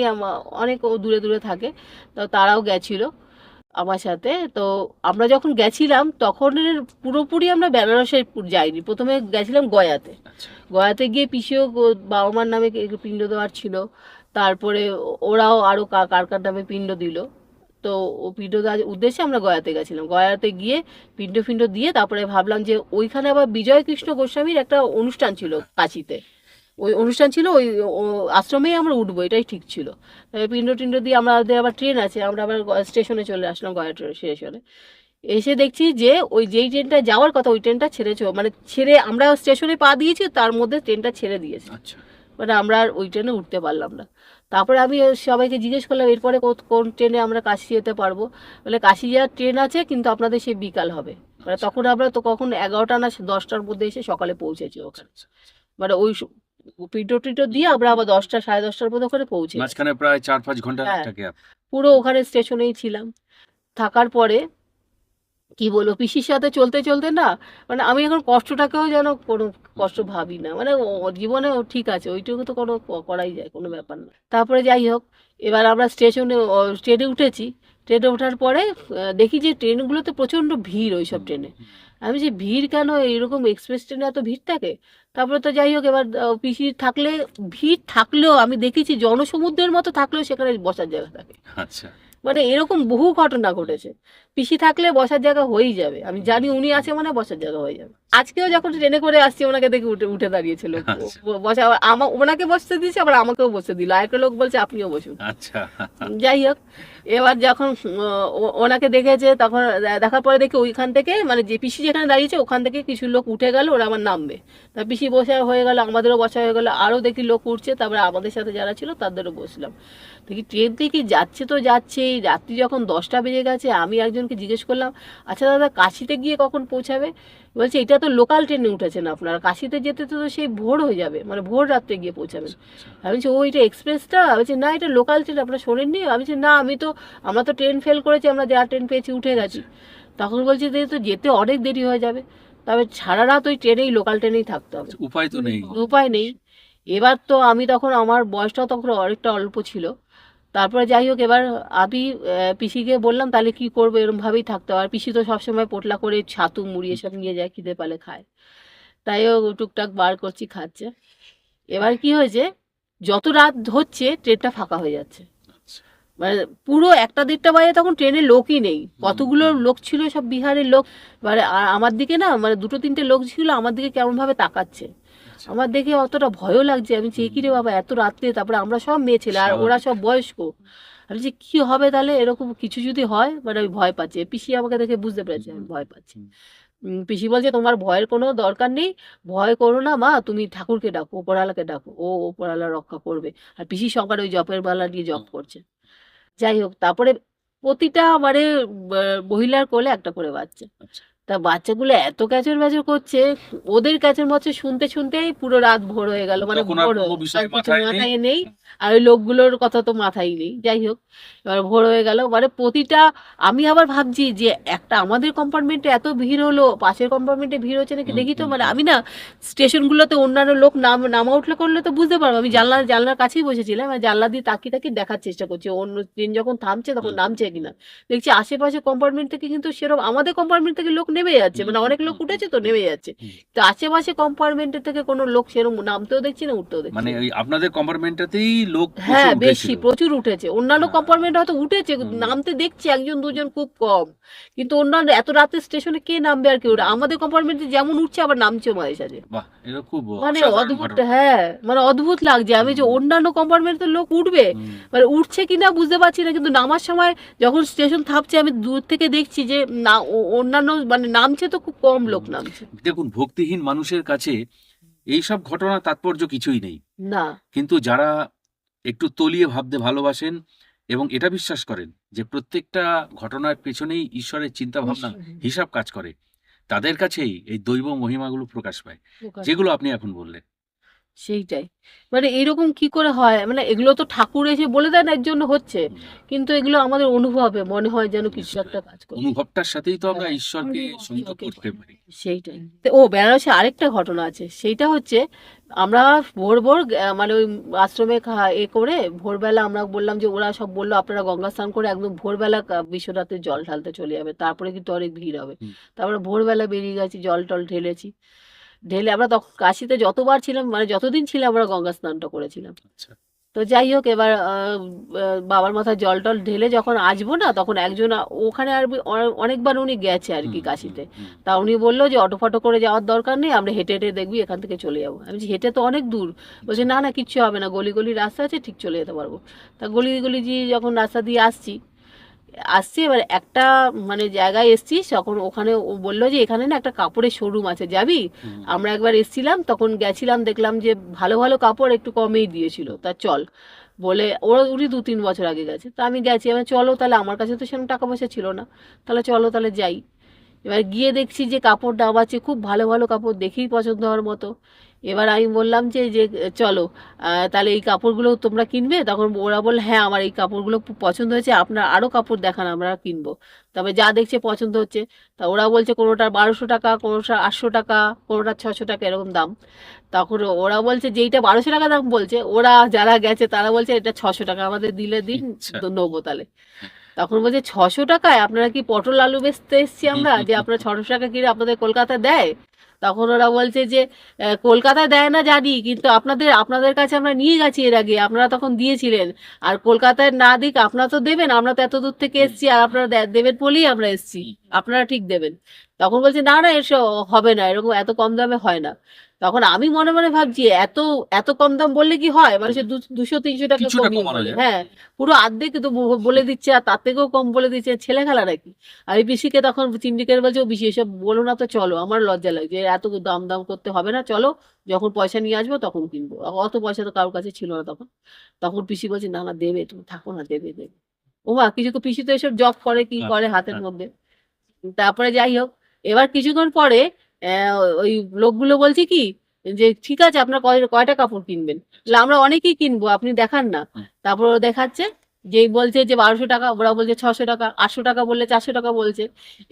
অনেক দূরে দূরে থাকে, তো তারাও গেছিল আমার সাথে। তো আমরা যখন গেছিলাম তখন পুরোপুরি আমরা বেনারসে যাইনি, প্রথমে গেছিলাম গয়াতে। আচ্ছা। গয়াতে গিয়ে পিসিও বাবা মার নামে পিণ্ড দেওয়ার ছিল, তারপরে ওরাও আরও কার কার নামে পিণ্ড দিল। তো ও পিণ্ড দেওয়ার উদ্দেশ্যে আমরা গয়াতে গেছিলাম। গয়াতে গিয়ে পিণ্ড ফিণ্ড দিয়ে তারপরে ভাবলাম যে ওইখানে আবার বিজয় কৃষ্ণ গোস্বামীর একটা অনুষ্ঠান ছিল কাশিতে, ওই অনুষ্ঠান ছিল, ওই আশ্রমেই আমরা উঠবো, এটাই ঠিক ছিল। পিণ্ড টিণ্ড দিয়ে আমাদের আবার ট্রেন আছে, আমরা আবার স্টেশনে চলে আসলাম, গয়া স্টেশনে। এসে দেখছি যে ওই যেই ট্রেনটা যাওয়ার কথা ওই ট্রেনটা মানে ছেড়ে আমরা স্টেশনে পা দিয়েছি, তার মধ্যে ট্রেনটা ছেড়ে দিয়েছে। আচ্ছা। মানে আমরা আর ওই ট্রেনে উঠতে পারলাম না। তারপরে আমি সবাইকে জিজ্ঞেস করলাম এরপরে কোন ট্রেনে আমরা কাশি যেতে পারবো। বলে কাশি যাওয়ার ট্রেন আছে, কিন্তু আপনাদের সেই বিকাল হবে। মানে তখন আমরা তো কখন 11টা না 10টার মধ্যে এসে সকালে পৌঁছেছি ওখানে। আচ্ছা। মানে ওই পিটো টিটো দিয়ে আমরা আবার 10টা 10:30টার মধ্যে ওখানে পৌঁছে গেছি। মাঝখানে প্রায় 4-5 ঘন্টা হ্যাঁ, থাকে। পুরো ওখানে স্টেশনেই ছিলাম। থাকার পরে কি বলবো, পিসির সাথে চলতে চলতে না মানে আমি এখন কষ্টটাকেও যেন কোনো কষ্ট ভাবি না, মানে জীবনে ঠিক আছে, ওইটুকু তো কোনো করাই যায়, কোনো ব্যাপার না। তারপরে যাই হোক, এবার আমরা ট্রেনে উঠেছি। ট্রেনে ওঠার পরে দেখি যে ট্রেনগুলোতে প্রচণ্ড ভিড় ওই সব ট্রেনে। আমি যে ভিড় কেন, এরকম এক্সপ্রেস ট্রেনে এত ভিড় থাকে। তারপরে তো যাই হোক, এবার পিসি থাকলে, ভিড় থাকলেও আমি দেখেছি জনসমুদ্রের মতো থাকলেও সেখানে বসার জায়গা থাকে। আচ্ছা। মানে এরকম বহু ঘটনা ঘটেছে। পিসি থাকলে বসার জায়গা হয়েই যাবে, আমি জানি উনি আছে মানে বসার জায়গা হয়ে যাবে। আজকেও যখন ট্রেনে করে আসছি ওনাকে দেখে উঠে উঠে দাঁড়িয়েছিল, আচ্ছা। বসা ওনাকে বসতে দিয়েছে, আবার আমাকেও বসতে দিল, আরেকটা লোক বলছে আপনিও বসুন। আচ্ছা। যাই হোক, এবার যখন ওনাকে দেখেছে তখন দেখার পরে দেখি ওইখান থেকে মানে যে পিসি যেখানে দাঁড়িয়েছে ওখান থেকে কিছু লোক উঠে গেল, ওরা আমার নামবে। তা পিসি বসা হয়ে গেল, আমাদেরও বসা হয়ে গেল, আরও দেখি লোক উঠছে, তারপরে আমাদের সাথে যারা ছিল তাদেরও বসলাম। দেখি ট্রেন থেকে যাচ্ছে তো যাচ্ছেই, রাত্রি যখন 10টা বেজে গেছে, আমি একজনকে জিজ্ঞেস করলাম আচ্ছা দাদা কাশিতে গিয়ে কখন পৌঁছাবে। বলছে এটা তো লোকাল ট্রেনে উঠেছেন আপনারা, কাশিতে যেতে তো সেই ভোর হয়ে যাবে, মানে ভোর রাত্রে গিয়ে পৌঁছাবেন। আমি বলছি ও এটা এক্সপ্রেসটা, বলছে না এটা লোকাল ট্রেন, আপনারা শোনেননি। আমি বলছি না, আমরা তো ট্রেন ফেল করেছি, আমরা যা ট্রেন পেয়েছি উঠে গেছি। তখন বলছে যে তো যেতে অনেক দেরি হয়ে যাবে, তবে সারা রাত ওই ট্রেনেই, লোকাল ট্রেনেই থাকতে হবে, উপায় তো নেই। উপায় নেই। এবার তো আমি তখন আমার বয়সটাও তখন অনেকটা অল্প ছিল। তারপরে যাই হোক, এবার আমি পিসিকে বললাম তাহলে কি করবো, এরকম ভাবেই থাকতে হবে। আর পিসি তো সবসময় পোটলা করে ছাতু মুড়ি এসব নিয়ে যায়, খিদে পালে খায়। তাই ও টুকটাক বার করছি, খাচ্ছে। এবার কি হয়েছে, যত রাত হচ্ছে ট্রেনটা ফাঁকা হয়ে যাচ্ছে। আচ্ছা। মানে পুরো 1টা 1:30 বাজে, তখন ট্রেনে লোকই নেই। কতগুলো লোক ছিল, সব বিহারের লোক। মানে আমার দিকে না, মানে 2-3টে লোক ছিল আমার দিকে কেমন ভাবে তাকাচ্ছে। আচ্ছা। আমার দেখে অতটা ভয়ও লাগছে। আমি চেয়ে কি রে বাবা, এত রাত্রে, তারপরে আমরা সব মেয়ে ছেলে আর ওরা সব বয়স্ক। আমি যে কি হবে তাহলে, এরকম কিছু যদি হয়, মানে আমি ভয় পাচ্ছি। পিসি আমাকে দেখে বুঝতে পেরেছে আমি ভয় পাচ্ছি। পিসি বলছে তোমার ভয়ের কোনো দরকার নেই, ভয় করো না মা, তুমি ঠাকুরকে ডাকো, ওপরওয়ালাকে ডাকো, ও ওপরওয়ালা রক্ষা করবে। আর পিসি সকালে ওই জপের বেলা নিয়ে জপ করছে। যাই হোক, তারপরে প্রতিটা মানে মহিলার কোলে একটা করে বাচ্চা। আচ্ছা। তা বাচ্চাগুলো এত ক্যাচর ম্যাচর করছে, ওদের ক্যাচর ম্যাচর শুনতে শুনতেই পুরো রাত ভোর হয়ে গেল। মানে তখন আর ভোর কোনো বিষয় আর কিছু মাথায় নেই। মাথায় নেই, আর ওই লোকগুলোর কথা তো মাথায় নেই। যাই হোক, এবার ভোর হয়ে গেল। মানে প্রতিটা, আমি আবার ভাবছি যে একটা আমাদের কম্পার্টমেন্টে এত ভিড় হলো, পাশের কম্পার্টমেন্টে ভিড় হচ্ছে নাকি দেখি তো। মানে আমি না স্টেশনগুলোতে অন্যান্য লোক নামা উঠলে করলে তো বুঝতে পারবো। আমি জানলার কাছেই বসেছিলাম, আর জানলা দিয়ে তাকিয়ে তাকিয়ে দেখার চেষ্টা করছি অন্য ট্রেন যখন থামছে তখন নামছে কিনা। দেখছি আশেপাশে কম্পার্টমেন্ট থেকে কিন্তু সেরকম, আমাদের কম্পার্টমেন্ট থেকে লোক নেমে যাচ্ছে, মানে অনেক লোক উঠেছে তো নেমে যাচ্ছে। তো আশেপাশে কম্পার্টমেন্টের থেকে কোনো লোক সেরকম নামতেও দেখছি না, উঠতেও দেখছি মানে না। ওই আপনাদের কম্পার্টমেন্টটাতেই লোক হ্যাঁ, প্রচুর বেশি, উঠেছিল। প্রচুর উঠেছে। অন্যান্য হ্যাঁ। কম্পার্টমেন্ট হয়তো উঠেছে, হুম। নামতে দেখছি 1-2 জন খুব কম। কিন্তু অন্যান্য এত রাতে স্টেশনে কে নামবে আর কেউ? আমাদের কম্পার্টমেন্টে যেমন উঠছে আবার নামছেও মাঝে সাঝে। বাহ, এটা খুব মানে অসাধারণ অদ্ভুত, ঘটনা। হ্যাঁ, মানে অদ্ভুত লাগছে। আমি যে হুম। অন্যান্য কম্পার্টমেন্টে লোক উঠবে, মানে উঠছে কিনা বুঝতে পারছি না, কিন্তু নামার সময় যখন স্টেশন থামছে আমি দূর থেকে দেখছি যে না, অন্যান্য মানে নামছে তো খুব কম লোক নামছে। দেখুন, ভক্তিহীন মানুষের কাছে এইসব ঘটনার তাৎপর্য কিছুই নেই। না, কিন্তু যারা একটু তলিয়ে ভাবতে ভালোবাসেন এবং এটা বিশ্বাস করেন যে প্রত্যেকটা ঘটনার পেছনেই ঈশ্বরের চিন্তা ভাবনা, হিসাব কাজ করে, তাদের কাছেই এই দৈব মহিমাগুলো প্রকাশ পায়, যেগুলো আপনি এখন বললেন। সেইটাই। মানে এরকম কি করে হয়, মানে এগুলো তো ঠাকুর এসে বলে দেন এর জন্য হচ্ছে, কিন্তু এগুলো আমাদের অনুভবে মনে হয় যেন কিছু একটা কাজ করে। অনুভবটার সাথেই তো আমরা হ্যাঁ, ঈশ্বরকে সংযোগ করতে পারি। সেইটাই। তো বেনারসে আরেকটা ঘটনা আছে, সেইটা হচ্ছে আমরা ভোর ভোর মানে ওই আশ্রমে করে ভোরবেলা আমরা বললাম যে, ওরা সব বললো আপনারা গঙ্গা স্নান করে একদম ভোরবেলা বিশ্বনাথের জল ঢালতে চলে যাবে, তারপরে কিন্তু অনেক ভিড় হবে। তারপরে ভোরবেলা বেরিয়ে গেছি, জল টল ঢেলেছি। ঢেলে আমরা তখন কাশিতে যতবার ছিলাম, মানে যতদিন ছিলাম আমরা গঙ্গা স্নানটা করেছিলাম। আচ্ছা। তো যাই হোক, এবার বাবার মাথায় জল টল ঢেলে যখন আসবো না, তখন একজন ওখানে আর অনেকবার উনি গেছে আর কি কাশিতে। তা উনি বললো যে অটো ফটো করে যাওয়ার দরকার নেই, আমরা হেঁটে হেঁটে দেখবি এখান থেকে চলে যাবো। আমি বলছি হেঁটে তো অনেক দূর। বলছে না না, কিচ্ছু হবে না, গলি গলি রাস্তা আছে, ঠিক চলে যেতে পারবো। তা গলি গলি দিয়ে যখন রাস্তা দিয়ে আসছি, এবার একটা মানে জায়গায় এসছি, তখন ওখানে ও বললো যে এখানে না একটা কাপড়ের শোরুম আছে, যাবি? আমরা একবার এসছিলাম, তখন গেছিলাম, দেখলাম যে ভালো ভালো কাপড় একটু কমেই দিয়েছিল। তা চল বলে, ওরা উনি 2-3 বছর আগে গেছে। তা আমি গেছি, এবার চলো তাহলে, আমার কাছে তো সেরকম টাকা পয়সা ছিল না, তাহলে চলো তাহলে যাই। এবার গিয়ে দেখছি যে কাপড় দাম আছে, খুব ভালো ভালো কাপড়, দেখেই পছন্দ হওয়ার মতো। এবার আমি বললাম যে যে চলো, তাহলে এই কাপড়গুলো তোমরা কিনবে? তখন ওরা বলল হ্যাঁ, আমার এই কাপড়গুলো খুব পছন্দ হয়েছে, আপনার আরও কাপড় দেখান, আমরা কিনবো। তবে যা দেখছে পছন্দ হচ্ছে। তা ওরা বলছে কোনোটার 1200 টাকা, কোনোটার 800 টাকা, কোনোটার 600 টাকা, এরকম দাম। তখন ওরা বলছে যেইটা 1200 টাকা দাম বলছে, ওরা যারা গেছে তারা বলছে এটা 600 টাকা, আমাদের দিলে দিন, তো নেবো তাহলে। তখন বলছে 600 টাকায় আপনারা কি পটল আলু বেচতে এসছি আমরা, যে আপনারা 600 টাকা কিনে আপনাদের কলকাতায় দেয়? তখন ওরা বলছে যে কলকাতায় দেয় না জানি, কিন্তু আপনাদের কাছে আমরা নিয়ে গেছি এর আগে, আপনারা তখন দিয়েছিলেন। আর কলকাতায় না দিক, আপনারা তো দেবেন, আমরা তো এত দূর থেকে এসছি, আর আপনারা দেবেন বলেই আমরা এসছি, আপনারা ঠিক দেবেন। তখন বলছে না না, এসব হবে না, এরকম এত কম দামে হয় না। তখন আমি মনে মনে ভাবছি, এত এত কম দাম বললে কি হয়, মানুষের 200-300 টাকা কিছুটা কমিয়ে কমানো বলে, যায়। হ্যাঁ, পুরো অর্ধেক তো বলে দিচ্ছে, আর তার থেকেও কম বলে দিচ্ছে, ছেলে খেলা নাকি। আমি পিসিকে তখন চিন্ডিকেট বলছে, ও পিসি এসব বলো না তো, চলো, আমার লজ্জা লাগছে, এত দাম দাম করতে হবে না, চলো, যখন পয়সা নিয়ে আসবো তখন কিনবো। অত পয়সা তো কারোর কাছে ছিল না তখন। তখন পিসি বলছে না না, দেবে, তুমি থাকো না, দেবে দেবে। ওমা, কিছু পিসি তো এসব জব করে, কি করে হাতের মধ্যে। তারপরে যাই হোক, এবার কিছুক্ষণ পরে ওই লোকগুলো বলছে কি যে ঠিক আছে, আপনার কয়টা কাপড় কিনবেন? বলে, আমরা অনেকেই কিনবো, আপনি দেখান না। তারপর ও দেখাচ্ছে যেই বলছে যে 1200 টাকা, ওরা বলছে 600 টাকা, 800 টাকা বললে 400 টাকা বলছে।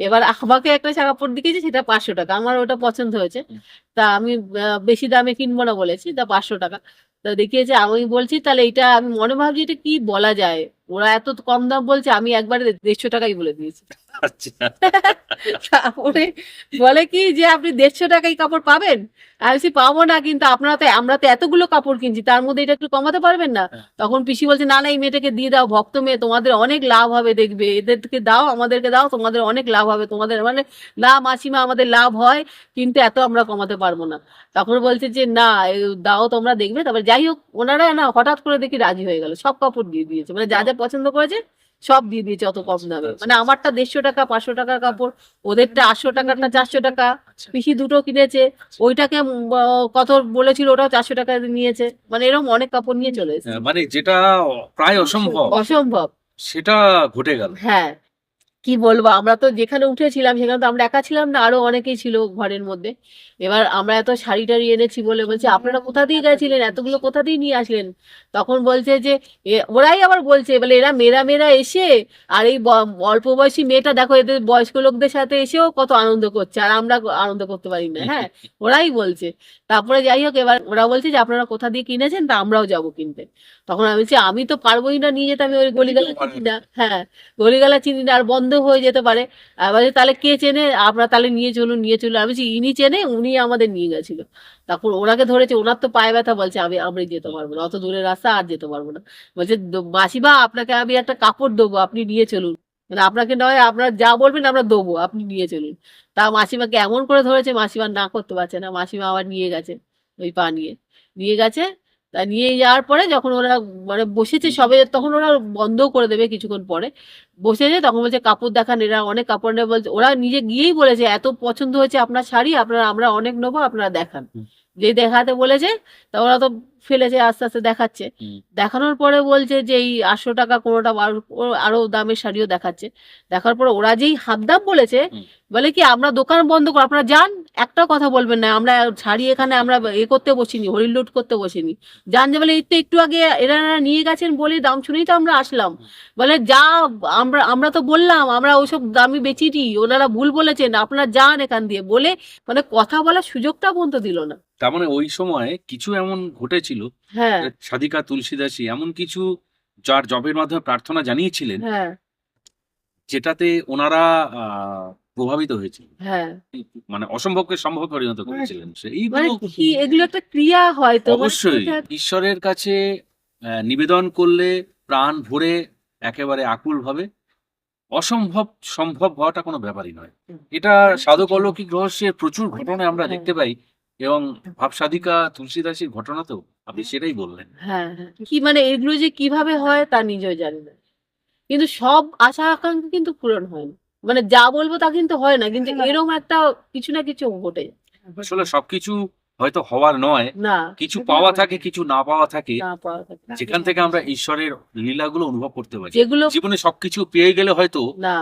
এবার আমাকে একটা কাপড় দেখিয়েছে, সেটা 500 টাকা, আমার ওটা পছন্দ হয়েছে। তা আমি বেশি দামে কিনবো না বলেছি, তা 500 টাকা তা দেখিয়েছে। আমি বলছি তাহলে এটা, আমি মনে ভাবছি এটা কি বলা যায়, ওরা এত কম দাম বলছে, আমি একবারে 150 টাকাই বলে দিয়েছি। আচ্ছা, তারপরে বলে কি যে আপনি 150 টাকায় কাপড় পাবেন, আমি বলছি পাবো না, কিন্তু আমরা তো এতগুলো কাপড় কিনছি, তার মধ্যে এটা একটু কমাতে পারবেন না? তখন পিসি বলছে না না, এই মেয়েটাকে দিয়ে দাও, ভক্ত মেয়ে, তোমাদের অনেক লাভ হবে, দেখবে এদেরকে দাও, আমাদেরকে দাও, তোমাদের অনেক লাভ হবে, তোমাদের মানে না মাসিমা, আমাদের লাভ হয়, কিন্তু এত আমরা কমাতে পারবো না। তখন বলছে যে না, দাও তোমরা, দেখবে। তারপরে যাই হোক, ওনারা না হঠাৎ করে দেখি রাজি হয়ে গেল, সব কাপড় দিয়ে দিয়েছে, মানে যা যা পছন্দ করেছে সব দিয়ে দিয়েছে অত কম দামে। মানে আমারটা 150 টাকা, 500 টাকার কাপড়, ওদেরটা 800 টাকাটা 400 টাকা। আচ্ছা। পিসি দুটো কিনেছে, ওইটাকে কত বলেছিল, ওটাও 400 টাকা নিয়েছে। মানে এরকম অনেক কাপড় নিয়ে চলে এসেছে। মানে যেটা প্রায় অসম্ভব অসম্ভব। সেটা ঘটে গেল। হ্যাঁ, কি বলবো, আমরা তো যেখানে উঠেছিলাম সেখানে তো আমরা একা ছিলাম না, আরো অনেকেই ছিল ঘরের মধ্যে। এবার আমরা এত শাড়ি টাড়ি এনেছি বলে বলছে আপনারা কোথা দিয়ে গেছিলেন, এতগুলো কোথা দিয়ে নিয়ে আসলেন? তখন বলছে যে ওরাই আবার বলছে, বলে এরা মেয়েরা মেয়েরা এসে, আর এই অল্প বয়সী মেয়েটা দেখো, এদের বয়স্ক লোকদের সাথে এসেও কত আনন্দ করছে, আর আমরা আনন্দ করতে পারি না। হ্যাঁ, ওরাই বলছে। তারপরে যাই হোক, এবার ওরা বলছে যে আপনারা কোথা দিয়ে কিনেছেন, তা আমরাও যাবো কিনতে। তখন আমি বলছি আমি তো পারবোই না নিয়ে যেতে, আমি ওই গলিগালা চিনি না। হ্যাঁ, গলিগালা চিনি না, আর বন্ধ হয়ে যেতে পারে। আর বলছে তাহলে কে চেনে, আপনারা তাহলে নিয়ে চলুন, নিয়ে চলুন। আমি বলছি ইনি চেনে, উনি আমাদের নিয়ে গেছিল। তারপর ওনাকে ধরেছে, ওনার তো পায়ে ব্যথা, বলছে আমি যেতে পারবো না, অত দূরের রাস্তা আর যেতে পারবো না। বলছে মাসিমা, আপনাকে আমি একটা কাপড় দেবো, আপনি নিয়ে চলুন, মানে আপনাকে নয়, আপনার যা বলবেন আমরা দেবো, আপনি নিয়ে চলুন। তা মাসিমাকে এমন করে ধরেছে, মাসিমা না করতে পারছে না, মাসিমা আবার নিয়ে গেছে, ওই পা নিয়ে নিয়ে গেছে। তা নিয়ে যাওয়ার পরে যখন ওরা মানে বসেছে সবে, তখন ওরা বন্ধও করে দেবে কিছুক্ষণ পরে, বসেছে। তখন বলছে কাপড় দেখান, এরা অনেক কাপড় নেবে বলছে, ওরা নিজে গিয়েই বলেছে এত পছন্দ হয়েছে আপনার শাড়ি, আমরা অনেক নেবো, আপনারা দেখান। যে দেখাতে বলেছে, তা ওরা তো ফেলেছে, আস্তে আস্তে দেখাচ্ছে। দেখানোর পরে বলছে যে এই 800 টাকা, কোনোটা আরো দামের শাড়িও দেখাচ্ছে। দেখার পরে ওরা যেই হাত দাম বলেছে, বলে কি আমরা দোকান বন্ধ করো, আপনারা যান, একটা কথা বলবেন না, আমরা শাড়ি এখানে আমরা করতে বসিনি, হরিল লুট করতে বসিনি। যান, যে বলে এই তো একটু আগে এরা নিয়ে গেছেন বলে দাম শুনেই তো আমরা আসলাম। বলে যা, আমরা তো বললাম আমরা ওইসব দামি বেচিনি, ওনারা ভুল বলেছেন, আপনারা যান এখান দিয়ে বলে, মানে কথা বলার সুযোগটা পর্যন্ত দিল না। তার মানে ওই সময় কিছু এমন ঘটেছিল, হ্যাঁ, সাধিকা তুলসীদাসী এমন কিছু যার জবের মাধ্যমে প্রার্থনা জানিয়েছিলেন, হ্যাঁ, যেটাতে ওনারা প্রভাবিত হয়েছিল, হ্যাঁ, মানে অসম্ভবকে সম্ভব পরিণত করেছিলেন। মানে এইগুলো কি এগুলো একটা ক্রিয়া হয়তো, মানে অবশ্যই ঈশ্বরের কাছে নিবেদন করলে প্রাণ ভরে, একেবারে আকুল ভাবে, অসম্ভব সম্ভব হওয়াটা কোনো ব্যাপারই নয়। এটা সাধক অলৌকিক রহস্যের প্রচুর ঘটনায় আমরা দেখতে পাই, এবং ভাবসাধিকা তুলসীদাসীর ঘটনাতেও আপনি সেটাই বললেন। হ্যাঁ, হ্যাঁ, কি মানে এগুলো যে কিভাবে হয় তা নিজেও জানি না, কিন্তু সব আশা আকাঙ্ক্ষা কিন্তু পূরণ হয় না। মানে যা বলবো তা কিন্তু হয় না, কিন্তু এরকম একটা কিছু না কিছু ঘটে যায়। আসলে সবকিছু হয়তো হওয়ার নয়, না, কিছু পাওয়া থাকে, কিছু না পাওয়া থাকে, না পাওয়া থাকে, যেখান থেকে আমরা ঈশ্বরের লীলাগুলো অনুভব করতে পারি। যেগুলো জীবনে সবকিছু পেয়ে গেলে হয়তো না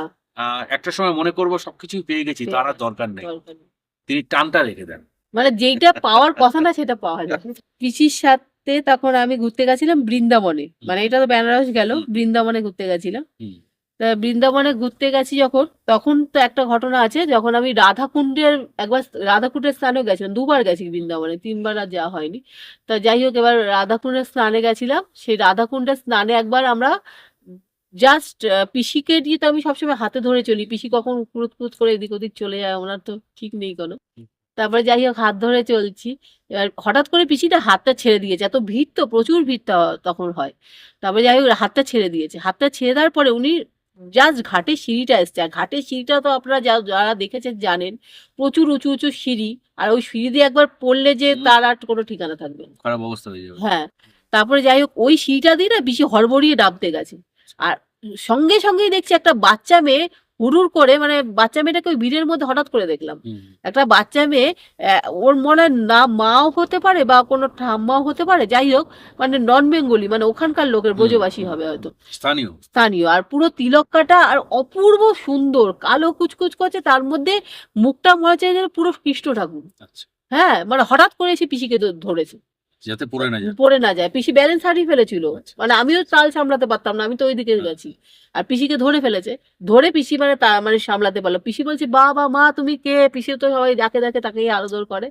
একটা সময় মনে করব সবকিছুই পেয়ে গেছি, তার আর দরকার নেই, দরকার নেই। তিনি টানটা রেখে দেন। মানে যেইটা পাওয়ার কথা না সেটা পাওয়া যায়। পিসির সাথে তখন আমি ঘুরতে গেছিলাম বৃন্দাবনে, মানে এটা তো বেনারস গেল, বৃন্দাবনে ঘুরতে গেছিলাম। হুম, তা বৃন্দাবনে ঘুরতে গেছি যখন, তখন তো একটা ঘটনা আছে, যখন আমি রাধাকুণ্ডের স্থানেও গেছিলাম, 2বার গেছি বৃন্দাবনে, 3বার আর যাওয়া হয়নি। তা যাই হোক, এবার রাধাকুণ্ডের স্নানে গেছিলাম। সেই রাধাকুণ্ডের স্নানে একবার আমরা জাস্ট পিসিকে দিয়ে, তো আমি সবসময় হাতে ধরে চলি, পিসি কখন কুরুত কুরুত করে এদিক ওদিক চলে যায়, ওনার তো ঠিক নেই কোনো। তারপরে যাই হোক হাত ধরে চলছি, এবার হঠাৎ করে পিসিটা হাতটা ছেড়ে দিয়েছে, এত ভিড় তো, প্রচুর ভিড় তখন হয়। তারপরে যাই হোক হাতটা ছেড়ে দিয়েছে, হাতটা ছেড়ে দেওয়ার পরে উনি জাস্ট ঘাটের সিঁড়িটা এসছে, আর ঘাটের সিঁড়িটা তো আপনারা যারা দেখেছেন জানেন, প্রচুর উঁচু উঁচু সিঁড়ি, আর ওই সিঁড়ি দিয়ে একবার পড়লে যে তার আর কোনো ঠিকানা থাকবে না। খারাপ অবস্থা হয়ে যাবে। হ্যাঁ, তারপরে যাই হোক ওই সিঁড়িটা দিয়ে না পিসি হড়বড়িয়ে নামতে গেছে, আর সঙ্গে সঙ্গেই দেখছি একটা বাচ্চা মেয়ে হুড়ুর করে, মানে বাচ্চা মেয়েটাকে ওই ভিড়ের মধ্যে হঠাৎ করে দেখলাম, একটা বাচ্চা মেয়ে, ওর মনে হয় না মাও হতে পারে বা কোনো ঠাম্মাও হতে পারে, যাই হোক মানে নন বেঙ্গলি, মানে ওখানকার লোকের ব্রজবাসী হবে হয়তো, স্থানীয়, আর পুরো তিলক কাটা, আর অপূর্ব সুন্দর, কালো কুচকুচ করছে, তার মধ্যে মুখটা মনে হচ্ছে যেন পুরো কৃষ্ণ ঠাকুর। হ্যাঁ, মানে হঠাৎ করে এসে পিসিকে ধরেছে। যাতে পড়ে না যায়। পড়ে না যায়। পিসি ব্যালেন্স হারিয়ে ফেলেছিল, আচ্ছা। মানে আমিও চাল সামলাতে পারতাম না, আমি তো ওইদিকে গেছি। আর পিসিকে ধরে ফেলেছে, ধরে পিসি মানে মানে সামলাতে পারলো। পিসি বলছে বাবা মা তুমি কে, পিসি তো সবাই যাকে দেখে তাকেই আদর করে,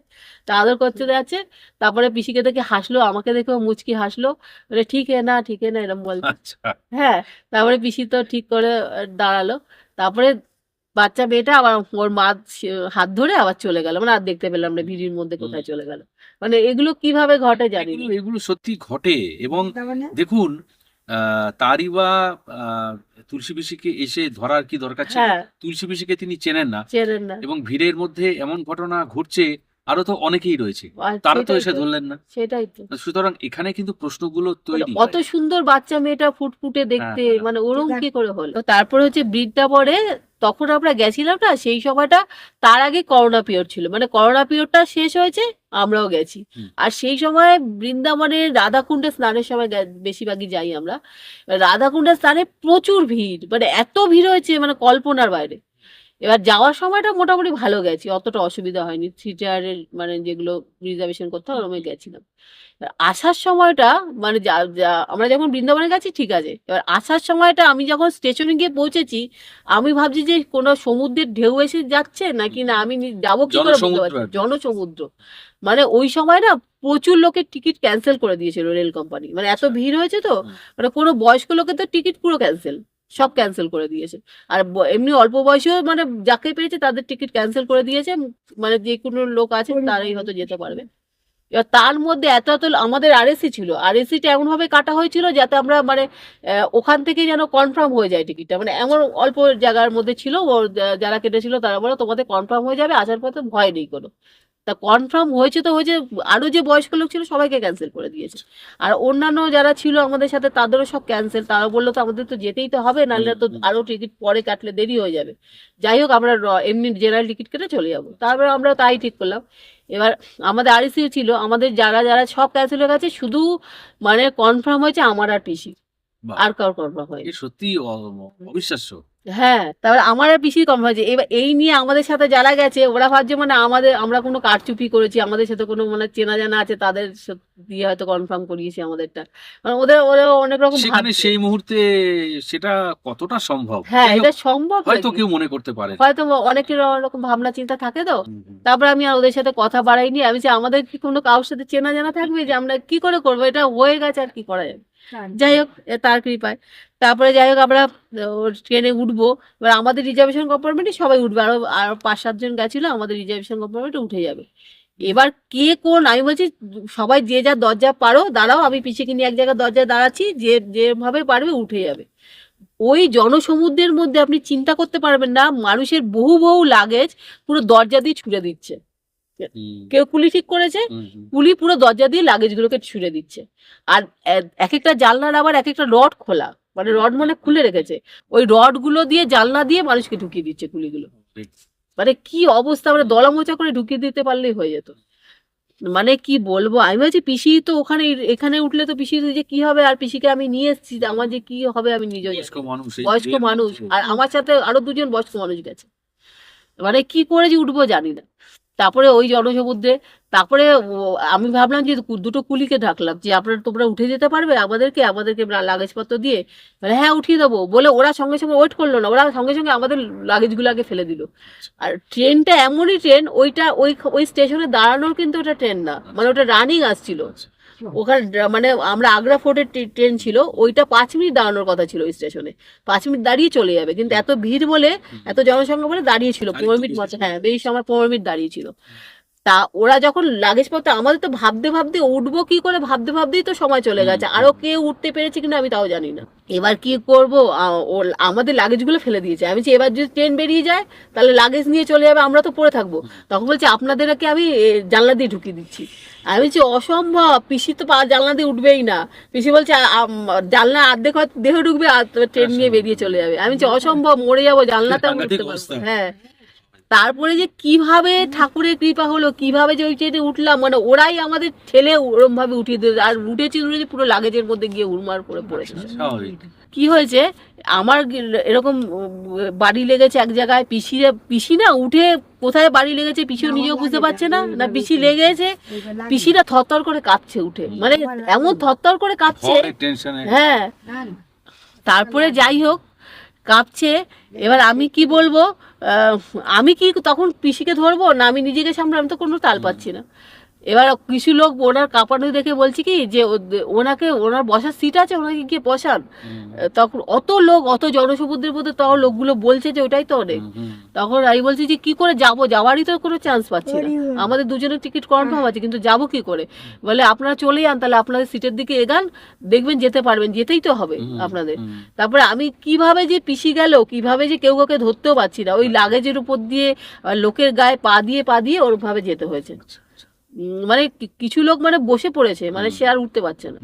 তা আদর করতে যাচ্ছে। তারপরে পিসিকে দেখে হাসলো, আমাকে দেখেও মুচকি হাসলো, বলে ঠিক হে না ঠিক হে না এরকম বলছে। আচ্ছা, হ্যাঁ, তারপরে পিসি তো ঠিক করে দাঁড়ালো। তারপরে বাচ্চা মেয়েটা আবার ওর মা হাত ধরে আবার চলে গেল, মানে আর দেখতে পেলাম না ভিড়ির মধ্যে কোথায় চলে গেল। মানে এগুলো কিভাবে ঘটে জানি না। এগুলো সত্যি ঘটে। এবং দেখুন, তারই বা তুলসী পিসিকে এসে ধরার কি দরকার ছিল? হ্যাঁ, তুলসী পিসিকে তিনি চেনেন না, চেনেন না। এবং ভিড়ের মধ্যে এমন ঘটনা ঘটছে, আরো তো অনেকেই রয়েছে, আর তারা তো সেটাই এসে তো, ধরলেন না। সেটাই তো। সুতরাং এখানে কিন্তু প্রশ্নগুলো মানে তৈরি অত হয়। সুন্দর বাচ্চা মেয়েটা ফুটফুটে দেখতে, হ্যাঁ, মানে ওরম কি করে হলো? তো তারপরে হচ্ছে বৃন্দাবনে তখন আমরা গেছিলাম না, সেই সময়টা তার আগে করোনা পিরিয়ড ছিল, মানে করোনা পিরিয়ডটা শেষ হয়েছে, আমরাও গেছি। হুম। আর সেই সময় বৃন্দাবনের রাধাকুণ্ডে স্নানের সময় বেশিরভাগই যাই আমরা। রাধাকুণ্ডে স্নানে প্রচুর ভিড়, মানে এত ভিড় হয়েছে মানে কল্পনার বাইরে। এবার যাওয়ার সময়টা মোটামুটি ভালো গেছি, অতটা অসুবিধা হয়নি, থিয়েটারের মানে যেগুলো রিজার্ভেশন করতে হয় ওরমে গেছিলাম। এবার আসার সময়টা মানে আমরা যখন বৃন্দাবনে গেছি ঠিক আছে, এবার আসার সময়টা আমি যখন স্টেশনে গিয়ে পৌঁছেছি, আমি ভাবছি যে কোনো সমুদ্রের ঢেউ এসে যাচ্ছে নাকি, না আমি যাবো কি করে বুঝতে জনসমুদ্র পারছি, আর কি। জনসমুদ্র। মানে ওই সময় না প্রচুর লোকের টিকিট ক্যান্সেল করে দিয়েছিল রেল কোম্পানি, মানে এত ভিড় হয়েছে তো, মানে কোনো বয়স্ক লোকের তো টিকিট পুরো ক্যান্সেল, সব ক্যান্সেল করে দিয়েছে। আর এমনি অল্প বয়সীও মানে যাকে পেরেছে তাদের টিকিট ক্যান্সেল করে দিয়েছে, মানে যে কোনো লোক আছে তারাই হয়তো যেতে পারবে। এবার তার মধ্যে এত এত আমাদের আরএসি ছিল, আরএসিটা এমন ভাবে কাটা হয়েছিল যাতে আমরা মানে ওখান থেকে যেন কনফার্ম হয়ে যায় টিকিটটা, মানে এমন অল্প জায়গার মধ্যে ছিল, যারা কেটেছিল তারা বলে তোমাদের কনফার্ম হয়ে যাবে, আসার পথে ভয় নেই কোনো। তা কনফার্ম হয়েছে তো হয়েছে, আরো যে বয়স্ক লোক ছিল সবাইকে ক্যান্সেল করে দিয়েছে। আর অন্যান্য যারা ছিল আমাদের সাথে তাদেরও সব ক্যান্সেল, তারা বললো তো আমাদের তো যেতেই তো হবে, নাহলে তো আরো টিকিট পরে কাটলে দেরি হয়ে যাবে। যাই হোক আমরা এমনি জেনারেল টিকিট কেটে চলে যাবো, তারপরে আমরা তাই ঠিক করলাম। এবার আমাদের আরএসিও ছিল, আমাদের যারা যারা সব ক্যান্সেল হয়ে গেছে, শুধু মানে কনফার্ম হয়েছে আমার আর পিসি, বাহ! আর কারোর কনফার্ম হয়নি। এ সত্যি অবিশ্বাস্য। হ্যাঁ, তারপরে আমার আর পিসির কনফার্ম হয়েছে। এবার এই নিয়ে আমাদের সাথে যারা গেছে ওরা ভাবছে মানে আমরা কোনো কারচুপি করেছি, আমাদের সাথে কোনো মানে চেনা জানা আছে তাদের দিয়ে হয়তো কনফার্ম করিয়েছি আমাদেরটা, মানে ওরা অনেক রকম সেখানে ভাবছে। সেই মুহূর্তে সেটা কতটা সম্ভব? হ্যাঁ, যাই হোক, এটা সম্ভব হয়তো নাকি? কেউ মনে করতে পারে। হয়তো অনেকের অনেক ভাবনা চিন্তা থাকে তো। হুম, হুম। তারপরে আমি আর ওদের সাথে কথা বাড়াইনি, আমি যে আমাদের কি কোনো কারোর সাথে চেনা জানা থাকবে যে আমরা কি করে করবো, এটা হয়ে গেছে আর কি করা যাবে। যাই হোক তার কৃপায়। তারপরে যাই হোক আমরা ট্রেনে উঠবো, এবার আমাদের রিজার্ভেশন কম্পার্টমেন্টে সবাই উঠবে, আরো আরো 5-7 জন গেছিল, আমাদের রিজার্ভেশন কম্পার্টমেন্টে উঠে যাবে। এবার কে কোন, আমি বলছি সবাই যে যা দরজা পারো দাঁড়াও, আমি পিছিয়ে নিয়ে এক জায়গায় দরজায় দাঁড়াচ্ছি, যে যেভাবে পারবে উঠে যাবে। ওই জনসমুদ্রের মধ্যে আপনি চিন্তা করতে পারবেন না, মানুষের বহু বহু লাগেজ পুরো দরজা দিয়ে ছুঁড়ে দিচ্ছে। হুম, কেউ কুলি ঠিক করেছে, হুম, হুম। কুলি পুরো দরজা দিয়ে লাগেজগুলোকে ছুঁড়ে দিচ্ছে। আর এক একটা জানলার আবার এক একটা রড খোলা, মানে রড মানে খুলে রেখেছে, ওই রড গুলো দিয়ে জানলা দিয়ে মানুষকে ঢুকিয়ে দিচ্ছে কুলিগুলো। মানে কি অবস্থা, মানে দলা মোচা করে ঢুকিয়ে দিতে পারলেই হয়ে যেত। মানে কি বলবো, আমি বলছি পিসি তো ওখানে, এখানে উঠলে তো পিসি যে কি হবে, আর পিসিকে আমি নিয়ে এসেছি, আমার যে কি হবে আমি নিজেও জানি বয়স্ক না। মানুষ, এই বয়স্ক ভিড়ের মানুষ, মধ্যে। আর আমার সাথে আরো 2 জন বয়স্ক মানুষ গেছে, মানে কি করে যে উঠবো জানি না। তারপরে ওই জনসমুদ্রে, তারপরে আমি ভাবলাম যে দুটো কুলিকে ডাকলাম যে তোমরা উঠে যেতে পারবে আমাদেরকে লাগেজপত্র দিয়ে, মানে হ্যাঁ উঠিয়ে দেবো বলে, ওরা সঙ্গে সঙ্গে ওয়েট করলো না, ওরা সঙ্গে সঙ্গে আমাদের লাগেজগুলো আগে ফেলে দিল। আর ট্রেনটা এমনই ট্রেন, ওইটা ওই ওই স্টেশনে দাঁড়ানোর কিন্তু ওটা ট্রেন না, মানে ওটা রানিং আসছিল ওখানে, মানে আমরা আগ্রা ফোর্টের ট্রেন ছিল, ওইটা 5 মিনিট দাঁড়ানোর কথা ছিল ওই স্টেশনে, 5 মিনিট দাঁড়িয়ে চলে যাবে, কিন্তু এত ভিড় বলে, এত জনসংখ্যা বলে দাঁড়িয়েছিল 15 মিনিট মতো, হ্যাঁ বেশি সময় 15 মিনিট দাঁড়িয়েছিল। তা ওরা যখন লাগেজপত্র, আমাদের তো ভাবতে ভাবতে উঠবো কি করে, ভাবতে ভাবতেই তো সময় চলে গেছে, আরো কেউ উঠতে পেরেছে কিনা আমি তাও জানি না। এবার কি করবো, আমাদের লাগেজগুলো ফেলে দিয়েছে, আমি বলছি এবার যদি ট্রেন বেরিয়ে যায় তাহলে লাগেজ নিয়ে চলে যাবে, আমরা তো পড়ে থাকবো। তখন বলছে আপনাদেরকে আমি জানলা দিয়ে ঢুকিয়ে দিচ্ছি। আমি বলছি অসম্ভব, পিসি তো জানলা দিয়ে উঠবেই না। পিসি বলছে জানলা অর্ধেক দেহ ঢুকবে আর ট্রেন নিয়ে বেরিয়ে চলে যাবে। আমি বলছি অসম্ভব, মরে যাবো, জানলাতে আমি উঠতে পারবো। হ্যাঁ, তারপরে যে কিভাবে ঠাকুরের কৃপা হলো, কিভাবে যে ওই ট্রেনে উঠলাম, মানে ওরাই আমাদের ঠেলে ওরম ভাবে উঠিয়ে দিল, আর উঠেছি পুরো লাগেজের মধ্যে গিয়ে হুড়মার করে পড়েছে। স্বাভাবিক। কি হয়েছে, আমার এরকম বাড়ি লেগেছে এক জায়গায়, পিসি না উঠে কোথায় বাড়ি লেগেছে পিসিও নিজেও বুঝতে পারছে না, না পিসি লেগেছে, পিসিরা থরথর করে কাঁদছে উঠে, মানে এমন থরথর করে কাঁদছে। টেনশনে হ্যাঁ, তারপরে যাই হোক কাঁপছে। এবার আমি কি বলবো, আমি কি তখন পিসিকে ধরবো না আমি নিজেকে সামলে, আমি তো কোনো তাল পাচ্ছি না। এবার কিছু লোক ওনার কাঁপানো দেখে বলছি কি যে ওনাকে, ওনার বসার সিট আছে, ওনাকে গিয়ে বসান। তখন অত লোক, অত জনসমুদ্রের মধ্যে তখন লোকগুলো বলছে যে ওটাই তো অনেক। তখন আমি বলছি যে কি করে যাব, যাওয়ারই তো কোনো চান্স পাচ্ছি না, আমাদের দুজনের টিকিট কনফার্ম আছে কিন্তু যাব কি করে। বলে আপনারা চলে যান, তাহলে আপনাদের সিটের দিকে এগান, দেখবেন যেতে পারবেন, যেতেই তো হবে আপনাদের। তারপরে আমি কিভাবে যে পিসি গেল, কিভাবে যে কেউ কাউকে ধরতেও পারছি না, ওই লাগেজের উপর দিয়ে লোকের গায়ে পা দিয়ে ওরভাবে যেতে হয়েছে। মানে কিছু লোক মানে বসে পড়েছে, মানে সে আর উঠতে পারছে না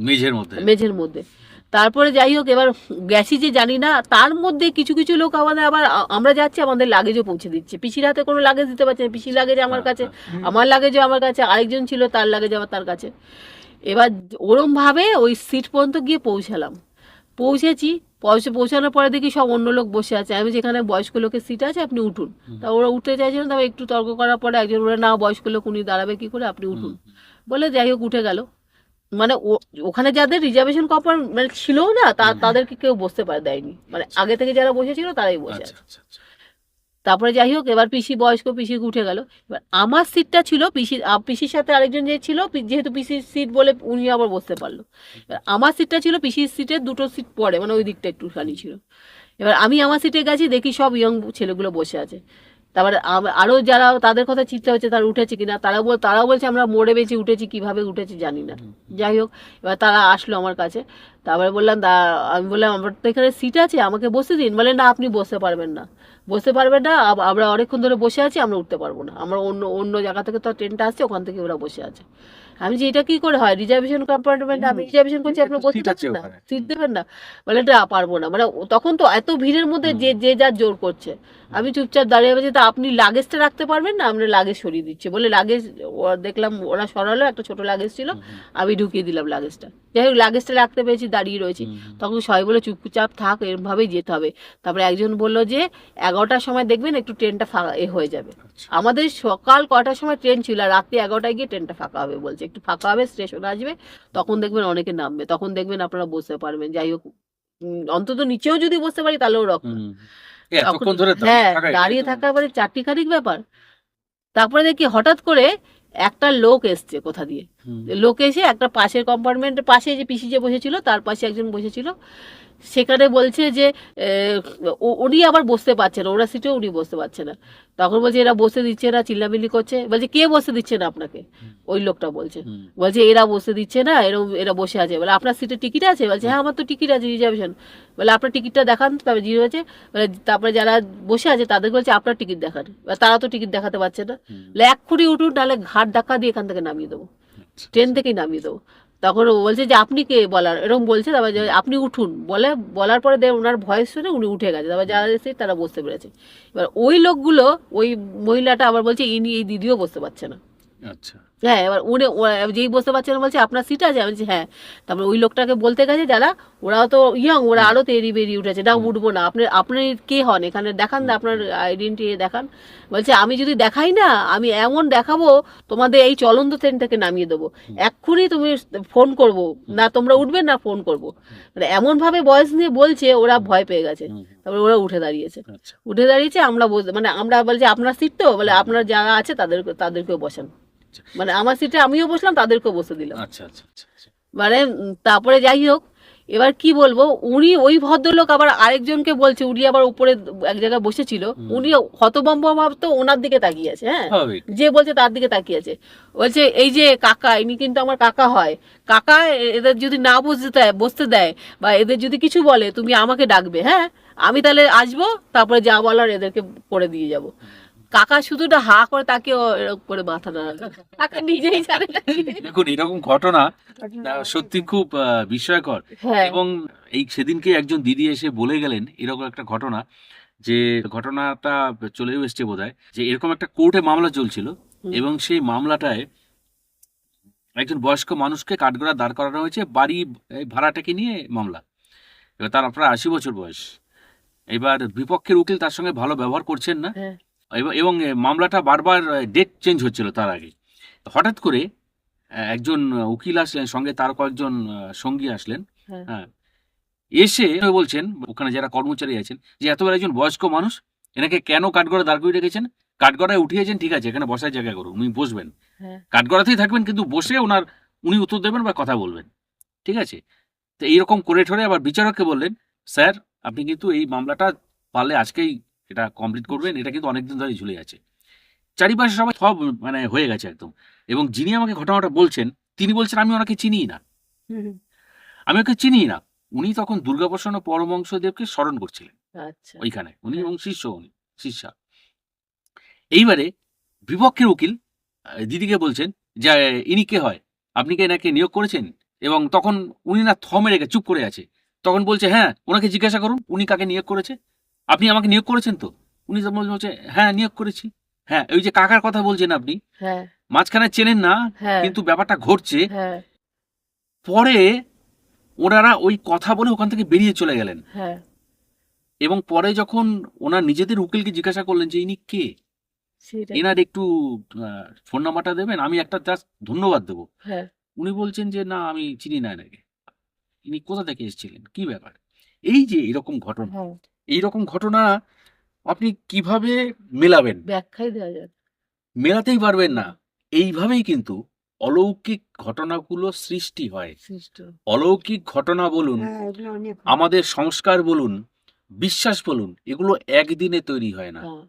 মেঝের মধ্যে। তারপরে যাই হোক এবার গেছি যে জানি না, তার মধ্যে কিছু কিছু লোক আমাদের আবার আমরা যাচ্ছি আমাদের লাগেজও পৌঁছে দিচ্ছে, পিসির হাতে কোনো লাগেজ দিতে পারছে না, পিসির লাগেজ আমার কাছে, আমার লাগেজও আমার কাছে, আরেকজন ছিল তার লাগেজ আবার তার কাছে। এবার ওরম ভাবে ওই সিট পর্যন্ত গিয়ে পৌঁছেছি। পৌঁছানোর পরে দেখি সব অন্য লোক বসে আছে, আমি যেখানে বয়স্ক লোকের সিট আছে আপনি উঠুন। তা ওরা উঠতে চাইছিল, তবে একটু তর্ক করার পরে একজন বলে না বয়স্ক লোক উনি দাঁড়াবে কি করে, আপনি উঠুন বলে যাই হোক উঠে গেল। মানে ওখানে যাদের রিজার্ভেশন কপার মানে ছিল না তাদেরকে কেউ বসতে দেয়নি, মানে আগে থেকে যারা বসেছিল তারাই বসে আছে। তারপরে যাই হোক এবার বয়স্ক পিসি উঠে গেল। এবার আমার সিটটা ছিল পিসির সাথে আরেকজন যে ছিল, যেহেতু পিসির সিট বলে উনি আবার বসতে পারলো। এবার আমার সিটটা ছিল পিসির সিটের দুটো সিট পরে, মানে ওই দিকটা একটুখানি ছিল। এবার আমি আমার সিটে গেছি, দেখি সব ইয়ং ছেলেগুলো বসে আছে। তারপরে আরও যারা তাদের কথা চিন্তা হচ্ছে তারা উঠেছে কিনা, তারাও বলছে আমরা মোড়ে বেঁচে উঠেছি, কিভাবে উঠেছি জানি না। যাই হোক এবার তারা আসলো আমার কাছে, তারপরে বললাম আমি বললাম আমার তো এখানে সিট আছে, আমাকে বসতে দিন। বলে না আপনি বসতে পারবেন না, আমরা অনেকক্ষণ ধরে বসে আছি, আমরা উঠতে পারবো না, আমরা অন্য জায়গা থেকে তো ট্রেনটা আসছে, ওখান থেকে ওরা বসে আছে। আমি যে এটা কি করে হয়, রিজার্ভেশন কম্পার্টমেন্ট আমি রিজার্ভেশন করছি, আপনার বসতে পারছেন না, সিট দেবেন না। বলে এটা পারবো না, মানে তখন তো এত ভিড়ের মধ্যে যে যার জোর করছে। আমি চুপচাপ দাঁড়িয়ে বলছি তা আপনি লাগেজটা রাখতে পারবেন না, আমরা লাগেজ সরিয়ে দিচ্ছি। বলে লাগেজ দেখলাম ওরা সরালো, একটা ছোট লাগেজ ছিল, আমি ঢুকিয়ে দিলাম লাগেজটা। যাই হোক লাগেজটা রাখতে পেরেছি, দাঁড়িয়ে রয়েছি। তখন সবাই বলে চুপচাপ থাক, এরভাবেই যেতে হবে। তারপরে একজন বললো যে 11টার সময় দেখবেন একটু ট্রেনটা ফাঁকা হয়ে যাবে। আমাদের সকাল কটার সময় ট্রেন ছিল, আর রাত্রি 11টায় গিয়ে ট্রেনটা ফাঁকা হবে বলছে, একটু ফাঁকা হবে, স্টেশন আসবে, তখন দেখবেন অনেকে নামবে, তখন দেখবেন আপনারা বসতে পারবেন। যাই হোক অন্তত নিচেও যদি বসতে পারি তাহলেও রকম। হ্যাঁ, দাঁড়িয়ে থাকা মানে চারটিখানিক ব্যাপার। তারপরে দেখি হঠাৎ করে একটা লোক এসছে কোথা দিয়ে, লোক এসে একটা পাশের কম্পার্টমেন্টের পাশে যে পিসি যে বসেছিল তার পাশে একজন বসেছিল, সেখানে বলছে যে উনি আবার বসতে পারছে না, ওরা সিটে উনি বসতে পারছে না। তখন বলছে এরা বসতে দিচ্ছে না, চিল্লামিল্লি করছে। বলছে কে বসতে দিচ্ছে না আপনাকে, ওই লোকটা বলছে এরা বসতে দিচ্ছে না, এরা বসে আছে। বলে আপনার সিটে টিকিট আছে? বলছে হ্যাঁ আমার তো টিকিট আছে, রিজার্ভেশন। বলে আপনার টিকিটটা দেখান। তারপরে জিরো হয়েছে, তারপরে যারা বসে আছে তাদের বলছে আপনার টিকিট দেখান, তারা তো টিকিট দেখাতে পারছে না। বলে এক্ষুনি উঠুন, নাহলে ঘাট ধাক্কা দিয়ে এখান থেকে নামিয়ে দেবো, ট্রেন থেকেই নামিয়ে দেবো। তখন ও বলছে যে আপনি কে বলার, এরকম বলছে। তারপরে আপনি উঠুন বলার পরে ওনার ভয়েস শুনে উনি উঠে গেছে। তারপর যারা এসে তারা বসতে পেরেছে। এবার ওই লোকগুলো, ওই মহিলাটা আবার বলছে এই দিদিও বসতে পারছে না। আচ্ছা, হ্যাঁ, এবার যেই বসতে পারছে না বলছে আপনার সিট আছে? আমি বলছি হ্যাঁ। তারপরে ওই লোকটাকে বলতে গেছে যারা, ওরাও তো ইয়ং, ওরা আরো তেড়ি বেরিয়ে উঠেছে, না উঠবো না, আপনি কে হন এখানে, দেখান না আপনার আইডেন্টি দেখান। বলছে আমি যদি দেখাই না, আমি এমন দেখাবো তোমাদের এই চলন্ত ট্রেন থেকে নামিয়ে দেবো, এক্ষুনি তুমি ফোন করবো না, তোমরা উঠবে না ফোন করবো। মানে এমন ভাবে বয়স নিয়ে বলছে, ওরা ভয় পেয়ে গেছে। তারপরে ওরা উঠে দাঁড়িয়েছে। আমরা আমরা বলছি আপনার সিট তো, বলে আপনার যারা আছে তাদেরকেও বসান। মানে আমার সিটে আমিও বসলাম, তাদেরকেও বসে দিলাম। মানে তারপরে যাই হোক এবার কি বলবো, উনি ওই ভদ্রলোক আবার আরেকজনকে বলছে, উনি আবার উপরে এক জায়গায় বসেছিল, উনি হতভম্ব ভাব তো ওনার দিকে তাকিয়ে আছে। হ্যাঁ, যে বলছে তার দিকে তাকিয়ে আছে। বলছে এই যে কাকা, ইনি কিন্তু আমার কাকা হয়, কাকা এদের যদি না বসতে দেয় বা এদের যদি কিছু বলে তুমি আমাকে ডাকবে, হ্যাঁ আমি তাহলে আসবো, তারপরে যা বলার এদেরকে করে দিয়ে যাবো। কাকা শুধুটা হা করে তাকে এরকম করে মাথা নাড়া, কাকা নিজেই জানে না। দেখুন এরকম ঘটনা সত্যি খুব বিস্ময়কর। এবং এই সেদিনকে একজন দিদি এসে বলে গেলেন এরকম একটা ঘটনা, যে ঘটনাটা চলেও এসছে বোধহয়, যে এরকম একটা কোর্টে মামলা চলছিল এবং সেই মামলাটায় একজন বয়স্ক মানুষকে কাঠগড়া দাঁড় করানো হয়েছে, বাড়ি ভাড়াটাকে নিয়ে মামলা। এবার তার প্রায় 80 বছর বয়স। এবার বিপক্ষের উকিল তার সঙ্গে ভালো ব্যবহার করছেন না, হ্যাঁ এবং মামলাটা বারবার ডেট চেঞ্জ হচ্ছিল তার আগে। হঠাৎ করে একজন উকিল আসলেন, সঙ্গে তার কয়েকজন সঙ্গী আসলেন। হ্যাঁ হ্যাঁ, এসে বলছেন ওখানে যারা কর্মচারী আছেন যে এতবার একজন বয়স্ক মানুষ, এনাকে কেন কাঠগড়া দাঁড় করে রেখেছেন? কাঠগড়ায় উঠিয়েছেন, ঠিক আছে, এখানে বসার জায়গা করুন, উনি বসবেন, হ্যাঁ কাঠগড়াতেই থাকবেন, কিন্তু বসে উনি উত্তর দেবেন বা কথা বলবেন, ঠিক আছে? তো এইরকম করে ঠরে আবার বিচারককে বললেন, স্যার আপনি কিন্তু এই মামলাটা পারলে আজকেই এটা কমপ্লিট করবেন, এটা কিন্তু অনেকদিন ধরে ঝুলে আছে। চারিপাশে সবাই সব মানে হয়ে গেছে একদম। এবং যিনি আমাকে ঘটনাটা বলছেন, তিনি বলছেন আমি ওনাকে চিনিই না, হুম, আমি ওকে চিনিই না। উনি তখন দুর্গাপ্রসন্ন পরমহংসদেবকে স্মরণ করছিলেন আচ্ছা ওইখানে, উনি হ্যাঁ এবং শিষ্যা। এইবারে বিপক্ষের উকিল দিদিকে বলছেন যে ইনি কে হয়, আপনি কি এনাকে নিয়োগ করেছেন? এবং তখন উনি না থমে রেখে চুপ করে আছে। তখন বলছে, হ্যাঁ ওনাকে জিজ্ঞাসা করুন উনি কাকে নিয়োগ করেছে। আপনি আমাকে নিয়োগ করেছেন তো? উনি তখন বলছে, হ্যাঁ নিয়োগ করেছি। হ্যাঁ, ওই যে কাকার কথা বলছেন আপনি, হ্যাঁ মাঝখানে চেনেন না, হ্যাঁ কিন্তু ব্যাপারটা ঘটছে। হ্যাঁ পরে ওনারা ওই কথা বলে ওখান থেকে বেরিয়ে চলে গেলেন। হ্যাঁ এবং পরে যখন ওনার নিজেদের উকিলকে জিজ্ঞাসা করলেন যে ইনি কে, সেটাই এনার একটু ফোন নাম্বারটা দেবেন, আমি একটা জাস্ট ধন্যবাদ দেবো। হ্যাঁ উনি বলছেন যে না আমি চিনি না এনাকে, ইনি কোথা থেকে এসেছিলেন, কি ব্যাপার। এই যে এরকম ঘটনা, হ্যাঁ এইরকম ঘটনা আপনি কিভাবে মেলাবেন? ব্যাখ্যাই দেওয়া যায় না। মেলাতেই পারবেন না। এইভাবেই কিন্তু অলৌকিক ঘটনাগুলো সৃষ্টি হয়। সৃষ্ট অলৌকিক ঘটনা বলুন, হ্যাঁ, এগুলো অনেক হয়। আমাদের সংস্কার বলুন, বিশ্বাস বলুন, এগুলো একদিনে তৈরি হয় না। হ্যাঁ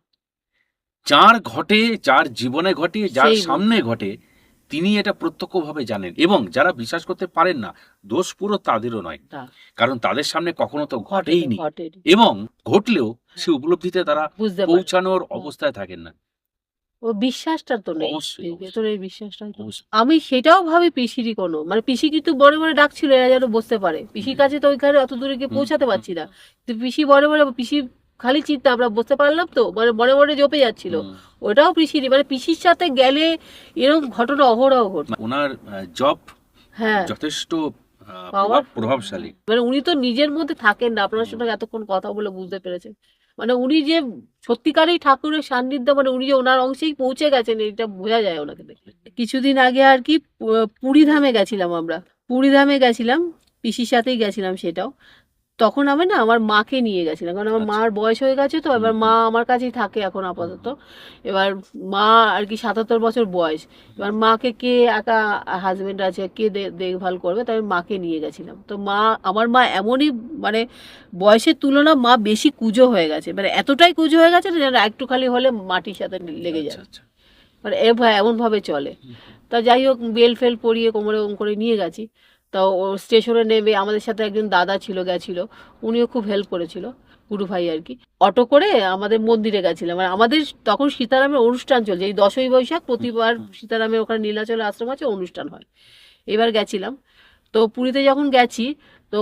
যার ঘটে, যার জীবনে ঘটে, যার সেই সামনে ঘটে, তিনি এটা প্রত্যক্ষভাবে জানেন। এবং যারা বিশ্বাস করতে পারেন না, দোষ পুরো তাদেরও নয়, না কারণ তাদের সামনে কখনো তো ঘটেনি ঘটেইনি, ঘটেনি এবং ঘটলেও সে উপলব্ধিতে তারা বুঝতে পারে পৌঁছানোর হ্যাঁ। অবস্থায় থাকেন না। ও বিশ্বাসটা তো নেই অবশ্যই, এই অবশ্যই। ভেতরে এই বিশ্বাসটা হয়তো অবশ্যই। আমি সেটাও ভাবি পিসিরই কোনো মানে পিসি কিন্তু বড় বড় ডাকছিল এরা যেন বসতে পারে পিসির কাছে তো ওইখানে অত দূরে গিয়ে পৌঁছাতে পারছি না কিন্তু পিসি বড় বড় পিসি খালি চিন্তা আমরা বসতে পারলাম তো মানে মনে মনে জপে যাচ্ছিল হুম। ওটাও পিসিরই মানে পিসির সাথে গেলে এরকম ঘটনা অহরহ ঘটে ওনার জব হ্যাঁ যথেষ্ট পাওয়ার প্রভাবশালী। মানে উনি তো নিজের মধ্যে থাকেন না আপনার সঙ্গে এতক্ষণ কথা বলে বুঝতে পেরেছেন মানে উনি যে সত্যিকারই ঠাকুরের সান্নিধ্য মানে উনি যে ওনার অংশেই পৌঁছে গেছেন এটা বোঝা যায় ওনাকে দেখলে কিছুদিন আগে আর কি পুরী ধামে গেছিলাম আমরা পুরী ধামে গেছিলাম পিসির সাথেই গেছিলাম সেটাও তখন আমি না আমার মাকে নিয়ে গেছিলাম কারণ আমার আচ্ছা। মার বয়স হয়ে গেছে তো এবার হুম, মা আমার কাছেই থাকে এখন আপাতত এবার মা আর কি ৭৭ বছর বয়স এবার মাকে কে একা হাজবেন্ড আছে কে দেখভাল করবে তাই আমি মাকে নিয়ে গেছিলাম তো মা আমার মা এমনই মানে বয়সের তুলনা মা বেশি কুঁজো হয়ে গেছে মানে এতটাই কুঁজো হয়ে গেছে না যেন একটু খালি হলে মাটির সাথে লেগে আচ্ছা, যাবে আচ্ছা। মানে এমন ভাবে চলে তা যাই হোক বেল ফেল পরিয়ে কোমরে ওম করে নিয়ে গেছি তা ও স্টেশনে নেমে আমাদের সাথে একজন দাদা ছিল গেছিল উনিও খুব হেল্প করেছিল গুরু ভাই আর কি অটো করে আমাদের মন্দিরে গেছিলাম আর আমাদের তখন সীতারামের অনুষ্ঠান চলছে এই 10ই বৈশাখ প্রতিবার সীতারামের ওখানে নীলাচল আশ্রম আছে অনুষ্ঠান হয় এবার গেছিলাম তো পুরীতে যখন গেছি তো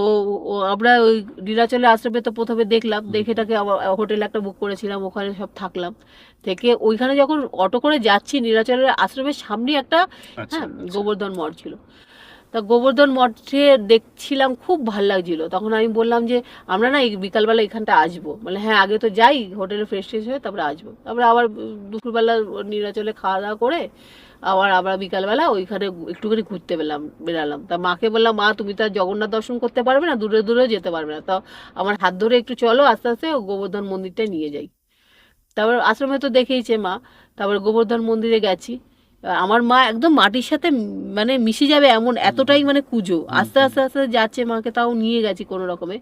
আমরা ওই নীলাচলে আশ্রমে তো প্রথমে দেখলাম দেখেটাকে আবার হোটেল একটা বুক করেছিলাম ওখানে সব থাকলাম থেকে ওইখানে যখন অটো করে যাচ্ছি নীলাচলের আশ্রমের সামনে একটা আচ্ছা, হ্যাঁ আচ্ছা। গোবর্ধন মঠ ছিল তা গোবর্ধন মঠে দেখছিলাম খুব ভাল লাগছিল তখন আমি বললাম যে আমরা না এই বিকালবেলা এখানটা আসবো মানে হ্যাঁ আগে তো যাই হোটেলে ফ্রেশ ট্রেশ হয়ে তারপরে আসবো তারপরে আবার দুপুরবেলা নীলাচলে খাওয়া দাওয়া করে আবার আমরা বিকালবেলা ওইখানে একটুখানি ঘুরতে বেরালাম তা মাকে বললাম মা তুমি তো আর জগন্নাথ দর্শন করতে পারবে না দূরে দূরেও যেতে পারবে না তাও আমার হাত ধরে একটু চলো আস্তে আস্তে গোবর্ধন মন্দিরটা নিয়ে যাই তারপর আশ্রমে তো দেখেইছে মা তারপর গোবর্ধন মন্দিরে গেছি আমার মা একদম মাটির সাথে মানে মিশে যাবে এমন এতটাই মানে কুজো আস্তে আস্তে আস্তে যাচ্ছে মাকে তাও নিয়ে গেছি কোনো রকমে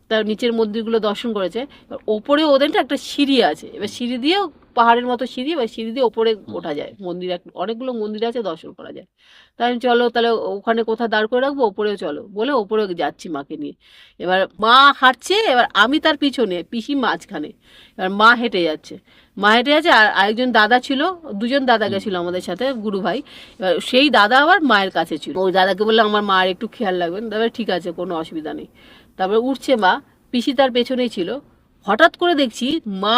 তার নিচের মন্দিরগুলো দর্শন করেছে এবার ওপরে ওদের না একটা সিঁড়ি আছে এবার সিঁড়ি দিয়েও পাহাড়ের মতো সিঁড়ি এবার সিঁড়ি দিয়ে ওপরে ওঠা যায় মন্দির অনেকগুলো মন্দির আছে দর্শন করা যায় তাই আমি চলো তাহলে ওখানে কোথাও দাঁড় করে রাখবো ওপরেও চলো বলে ওপরে যাচ্ছি মাকে নিয়ে এবার মা হাঁটছে এবার আমি তার পিছনে পিসি মাঝখানে এবার মা হেঁটে যাচ্ছে মা হেঁটে যাচ্ছে আর আরেকজন দাদা ছিল দুজন দাদা গেছিল আমাদের সাথে গুরু ভাই এবার সেই দাদা আবার মায়ের কাছে ছিল ওই দাদাকে বললাম আমার মায়ের একটু খেয়াল রাখবেন তারপরে ঠিক আছে কোনো অসুবিধা নেই তারপরে উঠছে মা পিসি তার পেছনেই ছিল হঠাৎ করে দেখছি মা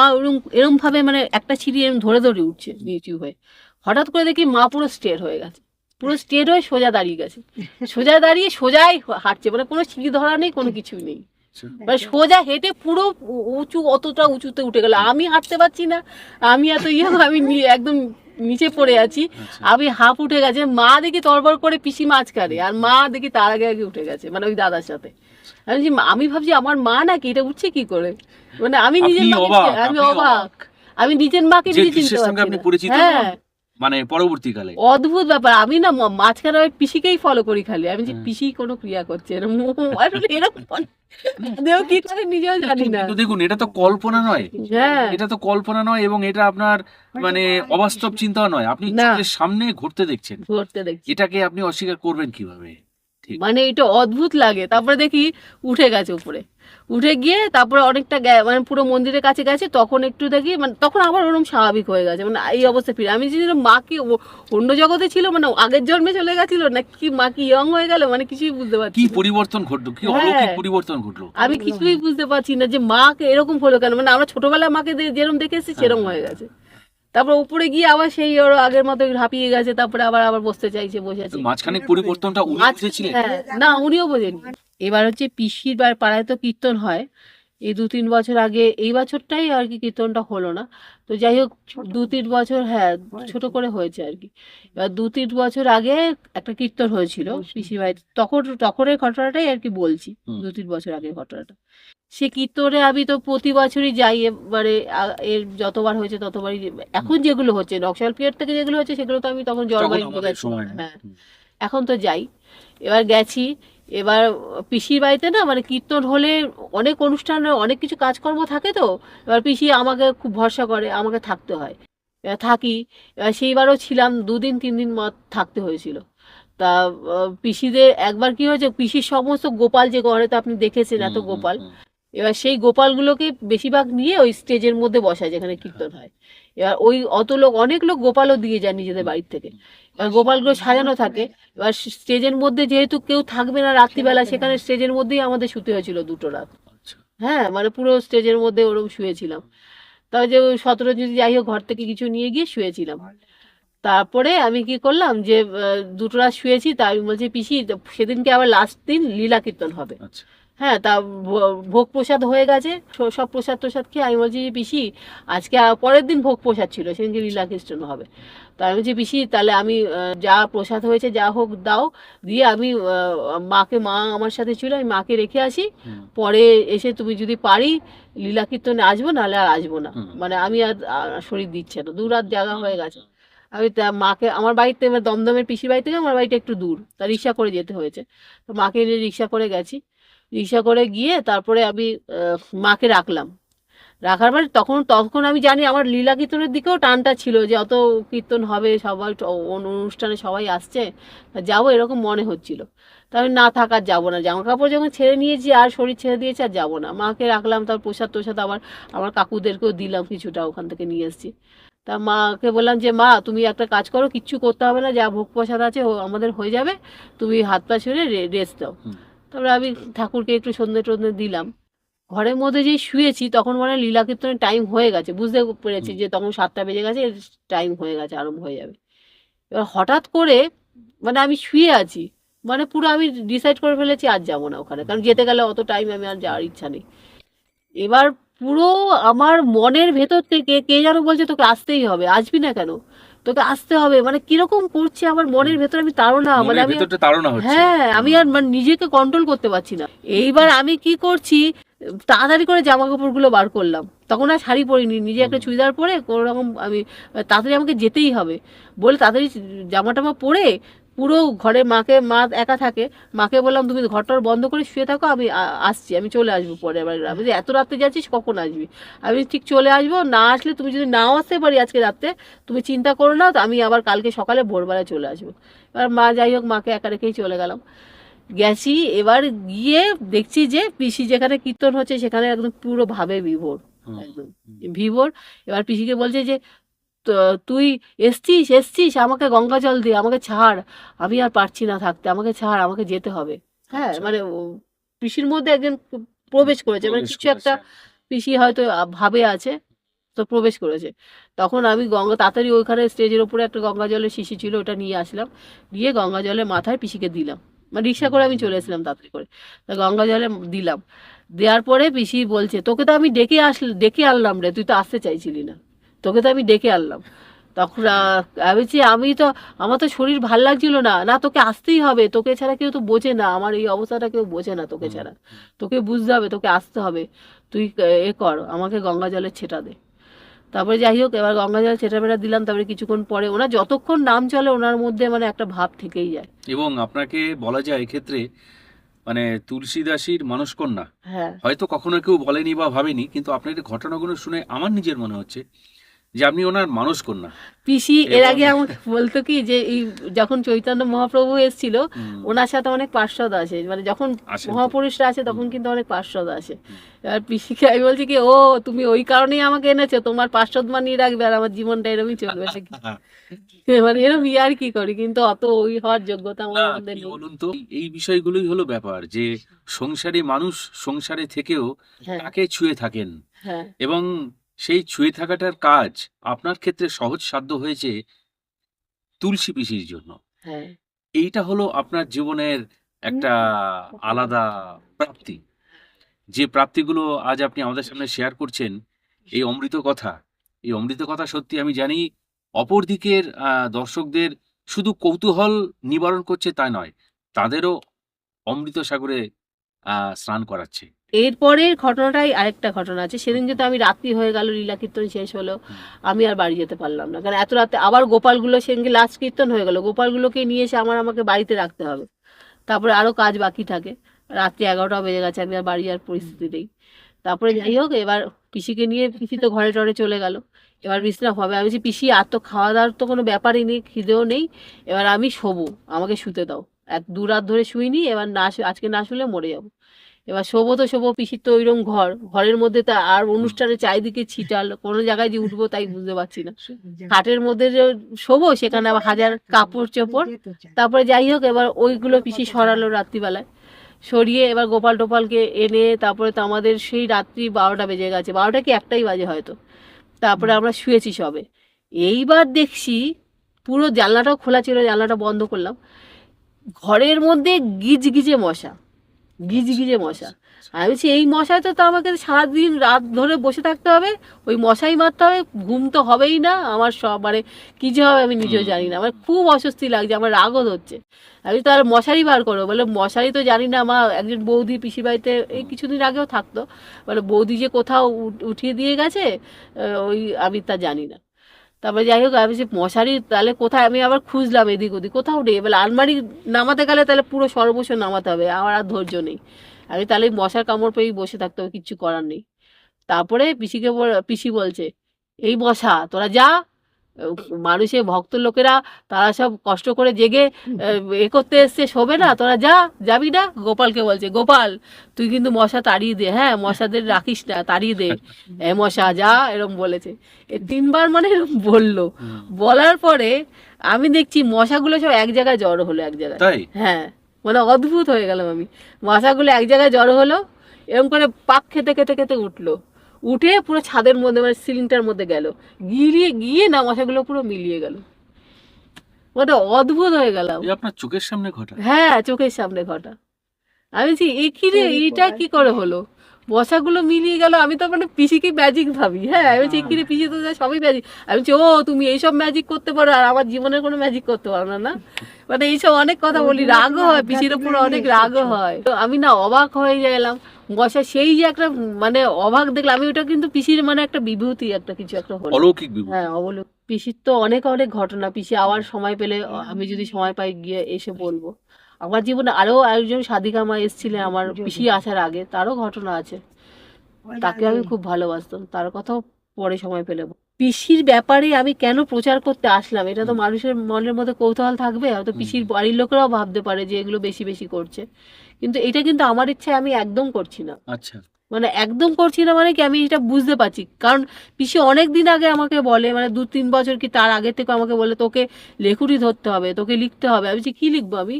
এরম ভাবে মানে একটা সিঁড়ি এরম ধরে ধরে উঠছে নিচু হয়ে হঠাৎ করে দেখি মা পুরো স্ট্রেট হয়ে গেছে পুরো স্ট্রেট হয়ে সোজা দাঁড়িয়ে গেছে সোজা দাঁড়িয়ে সোজাই হাঁটছে মানে কোনো সিঁড়ি ধরা নেই কোনো কিছুই নেই আচ্ছা। মানে সোজা হেঁটে পুরো উঁচু, অতটা উঁচুতে উঠে গেল। আমি হাঁটতে পারছি না, আমি এত আমি একদম নিচে পড়ে আছি। আচ্ছা। আমি হাঁপ উঠে গেছে, মা দেখি তরবর করে পিসি মাঝখানে, আর মা দেখি তার আগে আগে উঠে গেছে, মানে ওই দাদার সাথে। আমি ভাবছি আমার মা নাকি, এটা উঠছে কি করে, মানে আমি নিজের আপনি মাকে অবাক, আমি আপনি অবাক, আমি নিজের মাকে যে নিজে চিনতে দৃশ্যের সঙ্গে পারছি আপনি না। পরিচিত হ্যাঁ, নন, মানে পরবর্তীকালে। অদ্ভুত ব্যাপার। আমি না মাঝখানে ওই পিসিকেই ফলো করি খালি, আমি যে হ্যাঁ। পিসি কোনো ক্রিয়া করছে এরকম এরকম দেও কি করে নিজেও জানি না। কিন্তু দেখুন, এটা তো কল্পনা নয়, হ্যাঁ, এটা তো কল্পনা নয়, এবং এটা আপনার মানে অবাস্তব চিন্তাও নয়, আপনি না। চোখের সামনে ঘুরতে দেখছেন। ঘুরতে দেখছি, এটাকে আপনি অস্বীকার করবেন কিভাবে? ঠিক। মানে এটা অদ্ভুত লাগে। তারপরে দেখি উঠে গেছে উপরে, উঠে গিয়ে তারপরে অনেকটা মানে পুরো মন্দিরের কাছে গেছে, তখন একটু দেখি মানে তখন আবার ওরকম স্বাভাবিক হয়ে গেছে, মানে এই অবস্থা ফিরে। আমি যে মা কি অন্য জগতে ছিল, মানে আগের জন্মে চলে গেছিল নাকি, মা কি ইয়ং হয়ে গেল, মানে কিছুই বুঝতে পারছি কি না। পরিবর্তন ঘটলো, কি হ্যাঁ। অলৌকিক পরিবর্তন ঘটলো? আমি কিছুই বুঝতে পারছি না যে মাকে এরকম হলো কেন, মানে আমরা ছোটবেলায় মাকে যেরকম দেখেছি সেরকম হয়ে গেছে। তারপর উপরে গিয়ে আবার সেই ওর আগের মতো হাঁপিয়ে গেছে, তারপরে আবার আবার বসতে চাইছে, বসেছে। মাঝখানে পরিবর্তনটা উনি বুঝেছিলেন? হ্যাঁ, না উনিও বোঝেনি। এবার হচ্ছে পিসির পাড়ায় তো কীর্তন হয়, এই 2-3 বছর আগে, এই বছরটাই আর কি কীর্তনটা হলো না। তো যাই হোক 2-3 বছর, হ্যাঁ ছোট করে হয়েছে আর কি। এবার 2-3 বছর আগে একটা কীর্তন হয়েছিল পিসির বাড়িতে, তখনের ঘটনাটাই আর কি বলছি, 2-3 বছর আগের ঘটনাটা। সে কীর্তনে আমি তো প্রতি বছরই যাই, এবারে এর যতবার হয়েছে ততবারই। এখন যেগুলো হচ্ছে নকশাল পিরিয়ড থেকে যেগুলো হচ্ছে সেগুলো তো আমি তখন জলবায়ু সময়। হ্যাঁ, এখন তো যাই। এবার গেছি, এবার পিসির বাড়িতে না মানে কীর্তন হলে অনেক অনুষ্ঠানে অনেক কিছু কাজকর্ম থাকে, তো এবার পিসি আমাকে খুব ভরসা করে, আমাকে থাকতে হয়। এবার থাকি, এবার সেইবারও ছিলাম 2-3 দিন মত থাকতে হয়েছিল। তা পিসিদের একবার কি হয়েছে, পিসির সমস্ত গোপাল, যে ঘরে তো আপনি দেখেছেন এত গোপাল, এবার সেই গোপালগুলোকে বেশিরভাগ নিয়ে ওই স্টেজের মধ্যে বসায় যেখানে কীর্তন হয়। এবার ওই অত লোক, অনেক লোক গোপালও দিয়ে যায় নিজেদের বাড়ির থেকে। এবার গোপালগুলো সাজানো থাকে, এবার স্টেজের মধ্যে যেহেতু কেউ থাকবে না রাত্রিবেলা, সেখানে স্টেজের মধ্যেই আমাদের শুতে হয়েছিল 2টো রাত। আচ্ছা। হ্যাঁ, মানে পুরো স্টেজের মধ্যে ওরকম শুয়েছিলাম। তবে যে 17 যদি যাই হোক ঘর থেকে কিছু নিয়ে গিয়ে শুয়েছিলাম। তারপরে আমি কি করলাম যে 2টো রাত শুয়েছি, তা আমি বলছি পিসি সেদিনকে আবার লাস্ট দিন লীলা কীর্তন হবে। আচ্ছা। হ্যাঁ, তা ভোগ প্রসাদ হয়ে গেছে, সব প্রসাদ টোসাদ খেয়ে আমি বলছি যে পিসি আজকে পরের দিন ভোগ প্রসাদ ছিল, সেদিনকে লীলা কীর্তন হবে। তা আমি বলছি পিসি তাহলে আমি যা প্রসাদ হয়েছে যা হোক দাও, দিয়ে আমি মা আমার সাথে ছিল, আমি মাকে রেখে আসি, পরে এসে তুমি যদি পারি লীলা কীর্তনে আসবো, নাহলে আর আসবো না, মানে আমি আর শরীর দিচ্ছে না, 2 রাত জাগা হয়ে গেছে। আমি তা মাকে, আমার বাড়িতে দমদমের পিসির বাড়ি থেকে আমার বাড়িটা একটু দূর, তা রিক্সা করে যেতে হয়েছে। তো মাকে নিয়ে রিক্সা করে গেছি, রিক্সা করে গিয়ে তারপরে আমি মাকে রাখলাম। রাখার পরে তখন আমি জানি আমার লীলা কীর্তনের দিকেও টানটা ছিল, যে অত কীর্তন হবে, সবাই অনুষ্ঠানে সবাই আসছে, যাবো এরকম মনে হচ্ছিল। তা আমি না থাকার যাবো না, জামা কাপড় যখন ছেড়ে নিয়েছি আর শরীর ছেড়ে দিয়েছি, আর যাবো না। মাকে রাখলাম, তার প্রসাদ টোসাদ আবার আমার কাকুদেরকেও দিলাম, কিছুটা ওখান থেকে নিয়ে এসেছি। তা মাকে বললাম যে মা তুমি একটা কাজ করো, কিচ্ছু করতে হবে না, যা ভোগ প্রসাদ আছে আমাদের হয়ে যাবে, তুমি হাত পা ছুঁড়ে রেস্ট দাও। তারপরে আমি ঠাকুরকে একটু সন্ধে টন্ধে দিলাম। ঘরের মধ্যে যেই শুয়েছি তখন মানে লীলা কীর্তনের টাইম হয়ে গেছে, বুঝতে পেরেছি যে তখন 7টা বেজে গেছে, টাইম হয়ে গেছে, আরম্ভ হয়ে যাবে। এবার হঠাৎ করে মানে আমি শুয়ে আছি, মানে পুরো আমি ডিসাইড করে ফেলেছি আর যাবো না ওখানে, কারণ যেতে গেলে অত টাইম আমি আর যাওয়ার ইচ্ছা নেই। এবার পুরো আমার মনের ভেতর থেকে কে যেন বলছে তোকে আসতেই হবে, আসবি না কেন, তোকে আসতে হবে, মানে কিরকম করছে আমার মনের ভেতর, আমি তাড়না, মানে আমি হ্যাঁ আমি আর মানে নিজেকে কন্ট্রোল করতে পারছি না। এইবার আমি কি করছি, তাড়াতাড়ি করে জামা কাপড়গুলো বার করলাম, তখন আর শাড়ি পরিনি, নিজে একটা চুড়িদার পরে কোনো রকম আমি তাড়াতাড়ি আমাকে যেতেই হবে বলে তাড়াতাড়ি জামা টামা পরে পুরো ঘরে মা একা থাকে, মাকে বললাম তুমি ঘরটার বন্ধ করে শুয়ে থাকো, আমি আসছি, আমি চলে আসবো পরে। এবার আমি যে এত রাত্রে যাচ্ছিস কখন আসবি, আমি ঠিক চলে আসবো, না আসলে তুমি যদি নাও আসতে পারি আজকে রাত্রে তুমি চিন্তা করো না, তো আমি আবার কালকে সকালে ভোরবেলায় চলে আসবো। এবার মা যাই হোক মাকে একা রেখেই চলে গেলাম। গেছি, এবার গিয়ে দেখছি যে পিসি যেখানে কীর্তন হচ্ছে সেখানে একদম পুরো ভাবে বিভোর, একদম বিভোর। এবার পিসিকে বলছে যে তুই এসছিস আমাকে গঙ্গা জল দিয়ে আমাকে ছাড়, আমি আর পারছি না থাকতে, আমাকে ছাড়, আমাকে যেতে হবে। হ্যাঁ, মানে পিসির মধ্যে একজন প্রবেশ করেছে, মানে কিছু একটা পিসি হয়তো ভাবে আছে, তো প্রবেশ করেছে। তখন আমি তাড়াতাড়ি ওইখানে স্টেজের উপরে একটা গঙ্গা জলের শিশি ছিল, ওটা নিয়ে আসলাম, দিয়ে গঙ্গা জলের মাথায় পিসিকে দিলাম, মানে রিক্সা করে আমি চলে এসেছিলাম তাড়াতাড়ি করে, তা গঙ্গা জলে দিলাম, দেওয়ার পরে পিসি বলছে, তোকে তো আমি ডেকে আনলাম রে, তুই তো আসতে চাইছিলি না, তোকে তো আমি ডেকে আনলাম। তখন আমি বলছি, আমার তো শরীর ভাল লাগছিল না, না তোকে আসতেই হবে, তোকে ছাড়া কেউ তো বোঝে না, আমার এই অবস্থাটা কেউ বোঝে না তোকে ছাড়া, তোকে বুঝতে হবে, তোকে আসতে হবে, তুই এ কর, আমাকে গঙ্গা জলের ছেটা দে। তারপরে যাই হোক, এবার গঙ্গা জল ছেটা ফেটা দিলাম। তারপরে কিছুক্ষণ পরে ওনার যতক্ষণ নাম চলে ওনার মধ্যে মানে একটা ভাব থেকেই যায়। এবং আপনাকে বলা যায় এক্ষেত্রে মানে তুলসীদাসীর মানসকন্যা হ্যাঁ হয়তো কখনো কেউ বলেনি বা ভাবেনি, কিন্তু আপনার এই ঘটনাগুলো শুনে আমার নিজের মনে হচ্ছে যে আপনি ওনার মানসকন্যা। পিসি এর আগে আমাকে বলতো কি যে এই যখন চৈতন্য মহাপ্রভু এসেছিল ওনার সাথে অনেক পার্শ্বদ আসে, মানে যখন আসেন তো। মহাপুরুষরা আসে তখন কিন্তু অনেক পার্শ্বদ আসে। এবার পিসিকে আমি বলছি কি, ও তুমি ওই কারণেই আমাকে এনেছো, তোমার পার্শ্বদ মানিয়ে রাখবে আর আমার জীবনটা এরকমই চলবে নাকি? মানে এরকম আর কি করি, কিন্তু অত ওই হওয়ার যোগ্যতা আমার না, মধ্যে কি নেই। বলুন তো, এই বিষয়গুলোই হলো ব্যাপার যে সংসারে মানুষ সংসারে থেকেও হ্যাঁ তাকে ছুঁয়ে থাকেন, হ্যাঁ এবং সেই ছুঁয়ে থাকাটার কাজ আপনার ক্ষেত্রে সহজ সাধ্য হয়েছে তুলসী পিসির জন্য। হ্যাঁ এইটা হলো আপনার জীবনের একটা আলাদা প্রাপ্তি, যে প্রাপ্তিগুলো আজ আপনি আমাদের সামনে শেয়ার করছেন। এই অমৃত কথা, এই অমৃত কথা সত্যি আমি জানি অপর দিকের দর্শকদের শুধু কৌতূহল নিবারণ করছে তা নয়, তাদেরও অমৃত সাগরে স্নান করাচ্ছে। এরপরের ঘটনাটাই আরেকটা ঘটনা আছে। সেদিন যেহেতু আমি রাত্রি হয়ে গেল, লীলা কীর্তন শেষ হলো, আমি আর বাড়ি যেতে পারলাম না, কারণ এত রাতে আবার গোপালগুলো, সেদিনকে লাস্ট কীর্তন হয়ে গেল, গোপালগুলোকে নিয়ে এসে আমাকে বাড়িতে রাখতে হবে, তারপরে আরও কাজ বাকি থাকে। রাত্রি 11টা বেজে গেছে, আমি আর বাড়ি যাওয়ার পরিস্থিতি নেই। তারপরে যাই হোক, এবার পিসিকে নিয়ে, পিসি তো ঘরে টরে চলে গেল, এবার বিশ্রাম হবে। আমি বলছি, পিসি আর তো খাওয়া দাওয়ার তো কোনো ব্যাপারই নেই, খিদেও নেই, এবার আমি শোবো, আমাকে শুতে দাও, 2 রাত ধরে শুইনি, এবার না আজকে না শুলে মরে যাবো। এবার শোবো তো শোবো, পিসির তো ওইরকম ঘরের মধ্যে তা আর অনুষ্ঠানের চারিদিকে ছিটাল, কোনো জায়গায় যে উঠবো তাই বুঝতে পারছি না। খাটের মধ্যে যে শোবো সেখানে আবার হাজার কাপড় চোপড়। তারপরে যাই হোক, এবার ওইগুলো পিসি সরালো রাত্রিবেলায়, সরিয়ে এবার গোপাল টোপালকে এনে তারপরে তো আমাদের সেই রাত্রি 12টা বেজে গেছে, 12টা কি 1টাই বাজে হয়তো। তারপরে আমরা শুয়েছি সবে। এইবার দেখছি পুরো জানলাটাও খোলা ছিল, জানলাটা বন্ধ করলাম, ঘরের মধ্যে গিজগিজে মশা, গিজগিজে মশা। আমি বলছি, এই মশায় তো আমাকে সারাদিন রাত ধরে বসে থাকতে হবে, ওই মশাই মারতে হবে, ঘুম তো হবেই না আমার, সব মানে কী যে হবে আমি নিজেও জানি না, আমার খুব অস্বস্তি লাগছে, আমার রাগও ধরছে। আমি তাহলে মশারি বার করো, বলে মশারি তো জানি না, আমার একজন বৌদি পিসি বাড়িতে এই কিছুদিন আগেও থাকতো, বলে বৌদি যে কোথাও উঠিয়ে দিয়ে গেছে, ওই আমি তা জানি না। তারপরে যাই হোক, আমি যে মশারি তাহলে কোথায়, আমি আবার খুঁজলাম এদিক ওদিক, কোথাও নেই। এবার আলমারি নামাতে গেলে তাহলে পুরো সর্বস্ব নামাতে হবে, আমার আর ধৈর্য নেই, আমি তাহলে মশার কামড় পেয়েই বসে থাকতে হবে, কিচ্ছু করার নেই। তারপরে পিসি বলছে, এই মশা তোরা যা, মানুষের ভক্ত লোকেরা তারা সব কষ্ট করে জেগে এ করতে এসছে, শোবে না, তোরা যাবি না? গোপালকে বলছে, গোপাল তুই কিন্তু মশা তাড়িয়ে দে, হ্যাঁ মশাদের রাখিস না, তাড়িয়ে দে, এ মশা যা, এরকম বলেছে। 3বার মানে এরকম বললো। বলার পরে আমি দেখছি মশাগুলো সব এক জায়গায় জড়ো হলো, এক জায়গায়। তাই হ্যাঁ, মানে অদ্ভুত হয়ে গেলাম আমি। মশাগুলো এক জায়গায় জড়ো হলো, এরকম করে পাক খেতে খেতে খেতে উঠলো, উঠে পুরো ছাদের মধ্যে মানে সিলিংটার মধ্যে গেল, গিয়ে না মশাগুলো পুরো মিলিয়ে গেল, মানে অদ্ভুত হয়ে গেলাম। এই আপনার চোখের সামনে ঘটা? হ্যাঁ, চোখের সামনে ঘটা। আমি বলছি, এ কি রে, এইটা কি করে হলো, মশাগুলো মিলিয়ে গেল। আমি তো মানে পিসিকে ম্যাজিক ভাবি, হ্যাঁ আমি বলছি, কি রে পিসি তো সবই ম্যাজিক। আমি বলছি, ও তুমি এইসব ম্যাজিক করতে পারো আর আমার জীবনের কোনো ম্যাজিক করতে পারো না? না মানে এইসব অনেক কথা বলি, রাগও হয়, পিসির উপর অনেক রাগও হয়। তো আমি না অবাক হয়ে গেলাম, মশা সেই যে একটা মানে অবাক দেখলাম আমি, ওটা কিন্তু পিসির মানে একটা বিভূতি, একটা কিছু একটা হলো। অলৌকিক বিভূতি। হ্যাঁ অবলোক। পিসির তো অনেক অনেক ঘটনা, পিসি আবার সময় পেলে আমি যদি সময় পাই গিয়ে এসে বলবো। আমার জীবনে আরো একজন সাধিকা মা এসেছিলেন আমার পিসি আসার আগে, তারও ঘটনা আছে, তাকে আমি খুব ভালোবাসতাম, তার কথাও পরে সময় পেলে বলবো। পিসির ব্যাপারে আমি কেন প্রচার করতে আসলাম, এটা তো মানুষের মনের মধ্যে কৌতূহল থাকবে, হয়তো পিসির বাড়ির লোকেরাও ভাবতে পারে যে এগুলো বেশি বেশি করছে, কিন্তু এটা কিন্তু আমার ইচ্ছায় আমি একদম করছি না। আচ্ছা, মানে একদম করছি না, মানে কি আমি এটা বুঝতে পারছি, কারণ পিসি অনেক দিন আগে আমাকে বলে, মানে 2-3 বছর কি তার আগে থেকে আমাকে বলে, তোকে লেখুরি ধরতে হবে, তোকে লিখতে হবে। আমি বলছি, কি লিখবো আমি,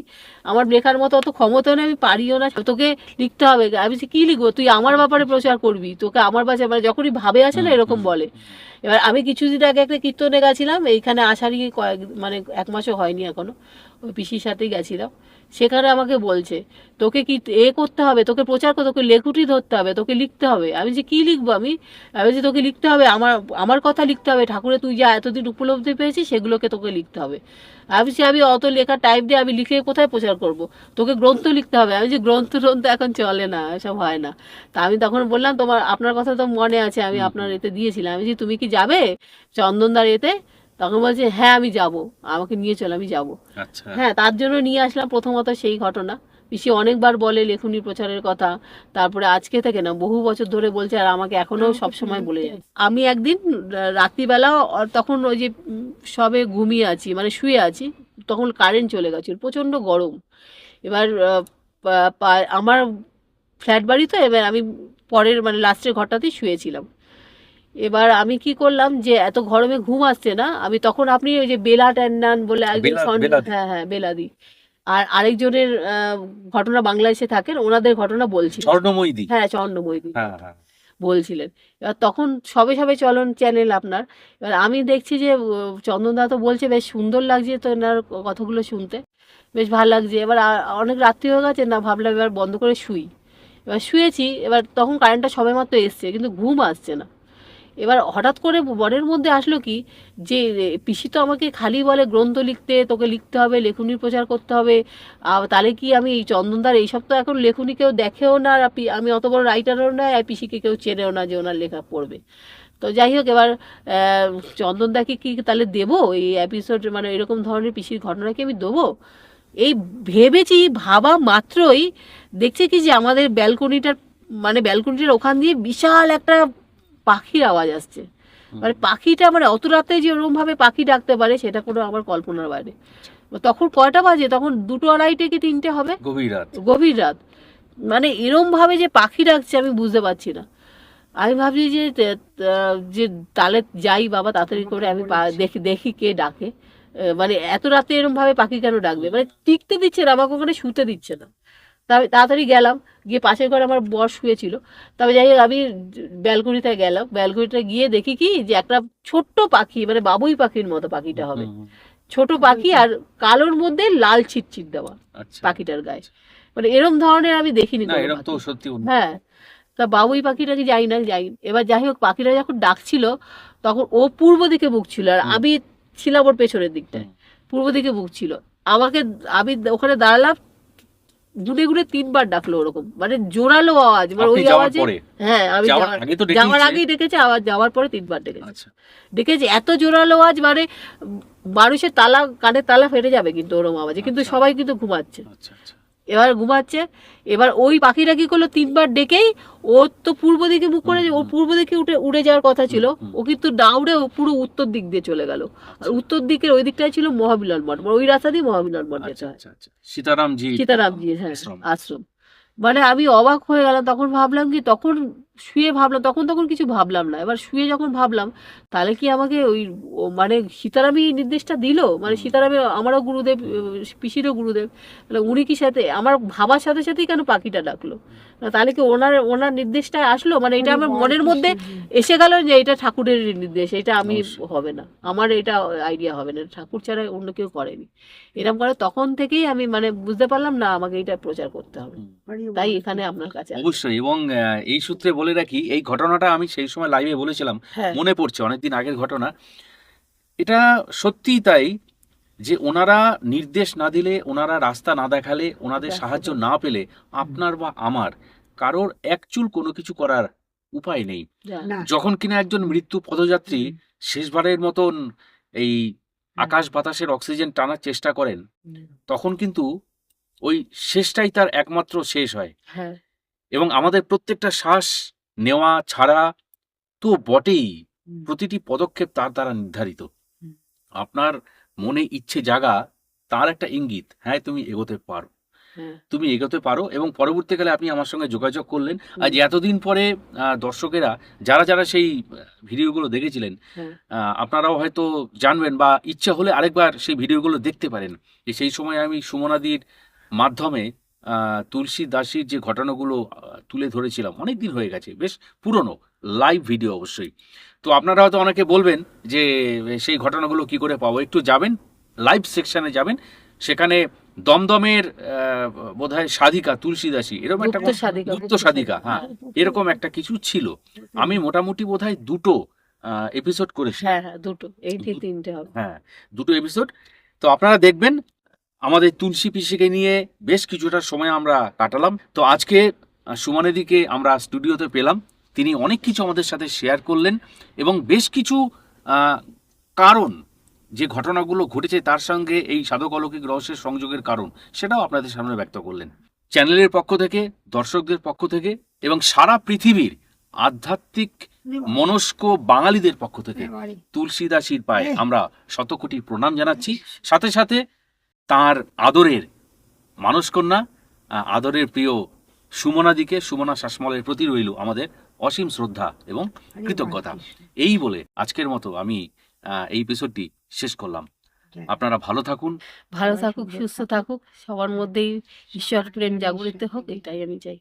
আমার লেখার মতো অত ক্ষমতাও নেই, আমি পারিও না, তোকে লিখতে হবে। আমি বলছি, কি লিখবো, তুই আমার ব্যাপারে প্রচার করবি, তোকে আমার বাচ্চা, মানে যখনই ভাবে আসে না এরকম বলে। এবার আমি কিছুদিন আগে একটা কীর্তনে গেছিলাম, এইখানে আসারই মানে 1 মাসও হয়নি এখনো, ওই পিসির সাথেই গেছিলাম। সেখানে আমাকে বলছে তোকে কি করতে হবে, তোকে প্রচার করতে, তোকে লেখুটি ধরতে হবে, তোকে লিখতে হবে। আমি যে কি লিখবো, আমি যে তোকে লিখতে হবে, আমার আমার কথা লিখতে হবে, ঠাকুরে তুই যা এতদিন উপলব্ধি পেয়েছিস সেগুলোকে তোকে লিখতে হবে। আমি অত লেখা টাইপ দিয়ে আমি লিখে কোথায় প্রচার করব, তোকে গ্রন্থ লিখতে হবে। আমি যে গ্রন্থ এখন চলে না, এসব হয় না। তা আমি তখন বললাম আপনার কথা তো মনে আছে, আমি আপনার এতে দিয়েছিলাম। আমি যে তুমি কি যাবে চন্দনদার এতে? তখন বলছে হ্যাঁ আমি যাব, আমাকে নিয়ে চলো, আমি যাব। আচ্ছা। হ্যাঁ, তার জন্য নিয়ে আসলাম প্রথমত সেই ঘটনা। পিসি অনেকবার বলে লেখনী প্রচারের কথা, তারপরে আজকে থেকে না বহু বছর ধরে বলছে, আর আমাকে এখনো সব সময় বলে যায়। আমি একদিন রাত্রিবেলা তখন ওই যে সবে ঘুমিয়ে আছি, মানে শুয়ে আছি, তখন কারেন্ট চলে গেছিল, প্রচণ্ড গরম। এবার আমার ফ্ল্যাট বাড়ি তো, এবার আমি পরের মানে লাস্টের ঘরটাতেই শুয়েছিলাম। এবার আমি কি করলাম, যে এত গরমে ঘুম আসছে না, আমি তখন আপনি ওই যে বেলা ট্যান্ডান বলে একজন বেলাদি। হ্যাঁ হ্যাঁ বেলাদি, আর আরেকজনের ঘটনা বাংলাদেশে থাকেন, ওনাদের ঘটনা বলছিলেন। স্বর্ণময়ী। হ্যাঁ, চন্দ্রময়ী হ্যাঁ, হ্যাঁ। বলছিলেন। এবার তখন সবে সবে চলন চ্যানেল আপনার। এবার আমি দেখছি যে চন্দনদা তো বলছে বেশ সুন্দর লাগছে তো এনার কথাগুলো শুনতে, বেশ ভালো লাগছে। এবার অনেক রাত্রি হয়ে গেছে না, ভাবলাম এবার বন্ধ করে শুই। এবার শুয়েছি, এবার তখন কারেন্টটা সবেমাত্র এসছে, কিন্তু ঘুম আসছে না। এবার হঠাৎ করে মনের মধ্যে আসলো কি, যে পিসি তো আমাকে খালি বলে গ্রন্থ লিখতে, তোকে লিখতে হবে, লেখনী প্রচার করতে হবে। তাহলে কি আমি এই চন্দনদার এইসব তো এখন লেখনী কেউ দেখেও না, আর আমি অত বড় রাইটারও না, আর পিসিকে কেউ চেনেও না যে ওনার লেখা পড়বে। তো যাই হোক, এবার চন্দনদাকে কি তাহলে দেবো এই এপিসোড, মানে এরকম ধরনের পিসির ঘটনা কি আমি দেবো? এই ভেবেছি, ভাবা মাত্রই দেখছি কি যে আমাদের ব্যালকনিটার, মানে ব্যালকনিটার ওখান দিয়ে বিশাল একটা পাখির আওয়াজ আসছে। মানে পাখিটা, মানে অত রাতে যে ওরকম ভাবে পাখি ডাকতে পারে সেটা কোনো আমার কল্পনার বাইরে। তখন কয়টা বাজে, তখন 2টো 2:30 কি 3টে হবে, গভীর রাত। মানে এরম ভাবে যে পাখি ডাকছে আমি বুঝতে পারছি না। আমি ভাবছি যে যে তাহলে যাই বাবা তাড়াতাড়ি করে, আমি দেখি দেখি কে ডাকে। মানে এত রাতে এরম ভাবে পাখি কেন ডাকবে, মানে টিকতে দিচ্ছে না, আমাকে ওখানে শুতে দিচ্ছে না। তবে তাড়াতাড়ি গেলাম, গিয়ে পাশের ঘরে আমার বর শুয়েছিল। তবে যাই হোক, আমি ব্যালকনিতে গেলাম, ব্যালকনিতে গিয়ে দেখি কি যে একটা ছোট্ট পাখি, মানে বাবুই পাখির মতো পাখিটা হবে, ছোট পাখি, আর কালোর মধ্যে লাল ছিটছিট দেওয়া পাখিটার গায়ে। মানে এরম ধরনের আমি দেখিনি কোনো পাখি। হ্যাঁ, তা বাবুই পাখিটা কি যাই না যাই। এবার যাই হোক, পাখিটা যখন ডাকছিল তখন ও পূর্ব দিকে বুকছিল, আর আমি ছিলাম ওর পেছনের দিকটায়, পূর্ব দিকে বুকছিল আমাকে। আমি ওখানে দাঁড়ালাম, ঘুরে ঘুরে 3বার ডাকলো ওরকম, মানে জোরালো আওয়াজ, মানে ওই আওয়াজে। হ্যাঁ, আমি যাওয়ার আগেই ডেকেছে, আওয়াজ যাওয়ার পরে 3বার ডেকেছে। ডেকেছে এত জোরালো আওয়াজ, মানে মানুষের কানের তালা ফেটে যাবে কিন্তু ওরকম আওয়াজে, কিন্তু সবাই কিন্তু ঘুমাচ্ছে। এবার ঘুমাচ্ছে, এবার ওই পাখিটা কি করলো, 3বার ডেকেই ও তো পূর্ব দিকে মুখ করে, ও পূর্ব দিকে উড়ে যাওয়ার কথা ছিল, ও কিন্তু না উড়ে ও পুরো উত্তর দিক দিয়ে চলে গেল। আর উত্তর দিকের ওই দিকটাই ছিল মহাবিলাল মঠ, ওই রাস্তা দিয়ে মহাবিলাল মঠ যেতে হয়, সীতারামজি হ্যাঁ আশ্রম। মানে আমি অবাক হয়ে গেলাম, তখন ভাবলাম কি, তখন শুয়ে ভাবলাম, তখন কিছু ভাবলাম না। এবার শুয়ে যখন ভাবলাম, তাহলে কি আমাকে ওই মানে সীতারামই নির্দেশটা দিল, মানে সীতারামে আমারও গুরুদেব, পিসিরও গুরুদেব, তাহলে উনি কি সাথে আমার ভাবার সাথে সাথেই কেন পাখিটা ডাকলো? তাহলে কি ওনার নির্দেশটা আসলো, মানে এটা আমার মনের মধ্যে এসে গেল যে এটা ঠাকুরের নির্দেশ, এটা আমি হবে না, আমার এটা আইডিয়া হবে না, ঠাকুর ছাড়া অন্য কেউ করেনি এরকম করে। তখন থেকেই আমি মানে বুঝতে পারলাম না, আমাকে এটা প্রচার করতে হবে, তাই এখানে আপনার কাছে অবশ্যই। এবং এই সূত্রে বলে রাখি, এই ঘটনাটা আমি সেই সময় লাইভে বলেছিলাম, মনে পড়ছে, অনেকদিন আগের ঘটনা। এটা সত্যিই তাই, যে ওনারা নির্দেশ না দিলে, ওনারা রাস্তা না দেখালে, ওনাদের সাহায্য না পেলে আপনার বা আমার কারোর একচুল কোনো কিছু করার উপায় নেই। যখন কিনা একজন মৃত্যু পদযাত্রী শেষবারের মতন এই আকাশ বাতাসের অক্সিজেন টানার চেষ্টা করেন, তখন কিন্তু ওই শেষটাই তার একমাত্র শেষ হয়। এবং আমাদের প্রত্যেকটা শ্বাস নেওয়া ছাড়া তো বটেই, প্রতিটি পদক্ষেপ তার দ্বারা নির্ধারিত। আপনার মনে ইচ্ছে জাগা তার একটা ইঙ্গিত, হ্যাঁ তুমি এগোতে পারো, তুমি এগোতে পারো। এবং পরবর্তীকালে আপনি আমার সঙ্গে যোগাযোগ করলেন, আজ এতদিন পরে দর্শকেরা যারা সেই ভিডিওগুলো দেখেছিলেন, আপনারাও হয়তো জানবেন, বা ইচ্ছা হলে আরেকবার সেই ভিডিওগুলো দেখতে পারেন। সেই সময় আমি সুমনাদির মাধ্যমে তুলসী দাসীর যে ঘটনাগুলো তুলে ধরেছিলাম, অনেক দিন হয়ে গেছে, বেশ পুরনো লাইভ ভিডিও অবশ্যই। তো আপনারা হয়তো অনেকে বলবেন যে সেই ঘটনাগুলো কি করে পাবো, একটু যাবেন লাইভ সেকশানে যাবেন, সেখানে দমদমের বোধহয় সাধিকা তুলসী দাসী, এরকম একটা গুপ্ত সাধিকা, গুপ্ত সাধিকা, হ্যাঁ এরকম একটা কিছু ছিল। আমি মোটামুটি বোধহয় দুটো এপিসোড করেছি, হ্যাঁ হ্যাঁ দুটো, এই তিনটে হবে। হ্যাঁ দুটো এপিসোড। তো আপনারা দেখবেন আমাদের তুলসী পিসিকে নিয়ে বেশ কিছুটা সময় আমরা কাটালাম। তো আজকে সুমনেদিকে আমরা স্টুডিওতে পেলাম, তিনি অনেক কিছু আমাদের সাথে শেয়ার করলেন এবং বেশ কিছু কারণ, যে ঘটনাগুলো ঘটেছে তার সঙ্গে এই সাধক অলৌকিক রহস্যের সংযোগের কারণ, সেটাও আপনাদের সামনে ব্যক্ত করলেন। চ্যানেলের পক্ষ থেকে, দর্শকদের পক্ষ থেকে এবং সারা পৃথিবীর আধ্যাত্মিক মনস্ক বাঙালিদের পক্ষ থেকে তুলসী দাসীর পায়ে আমরা শতকোটি প্রণাম জানাচ্ছি। সাথে সাথে তার আদরের মানসকন্যা, আদরের প্রিয় সুমনাদিকে, সুমনা শাসমলের প্রতি রইল আমাদের অসীম শ্রদ্ধা এবং কৃতজ্ঞতা। এই বলে আজকের মতো আমি এই এপিসোডটি শেষ করলাম। আপনারা ভালো থাকুন, ভালো থাকুক, সুস্থ থাকুক, সবার মধ্যেই ঈশ্বর প্রেম জাগরিত হোক, এটাই আমি চাই।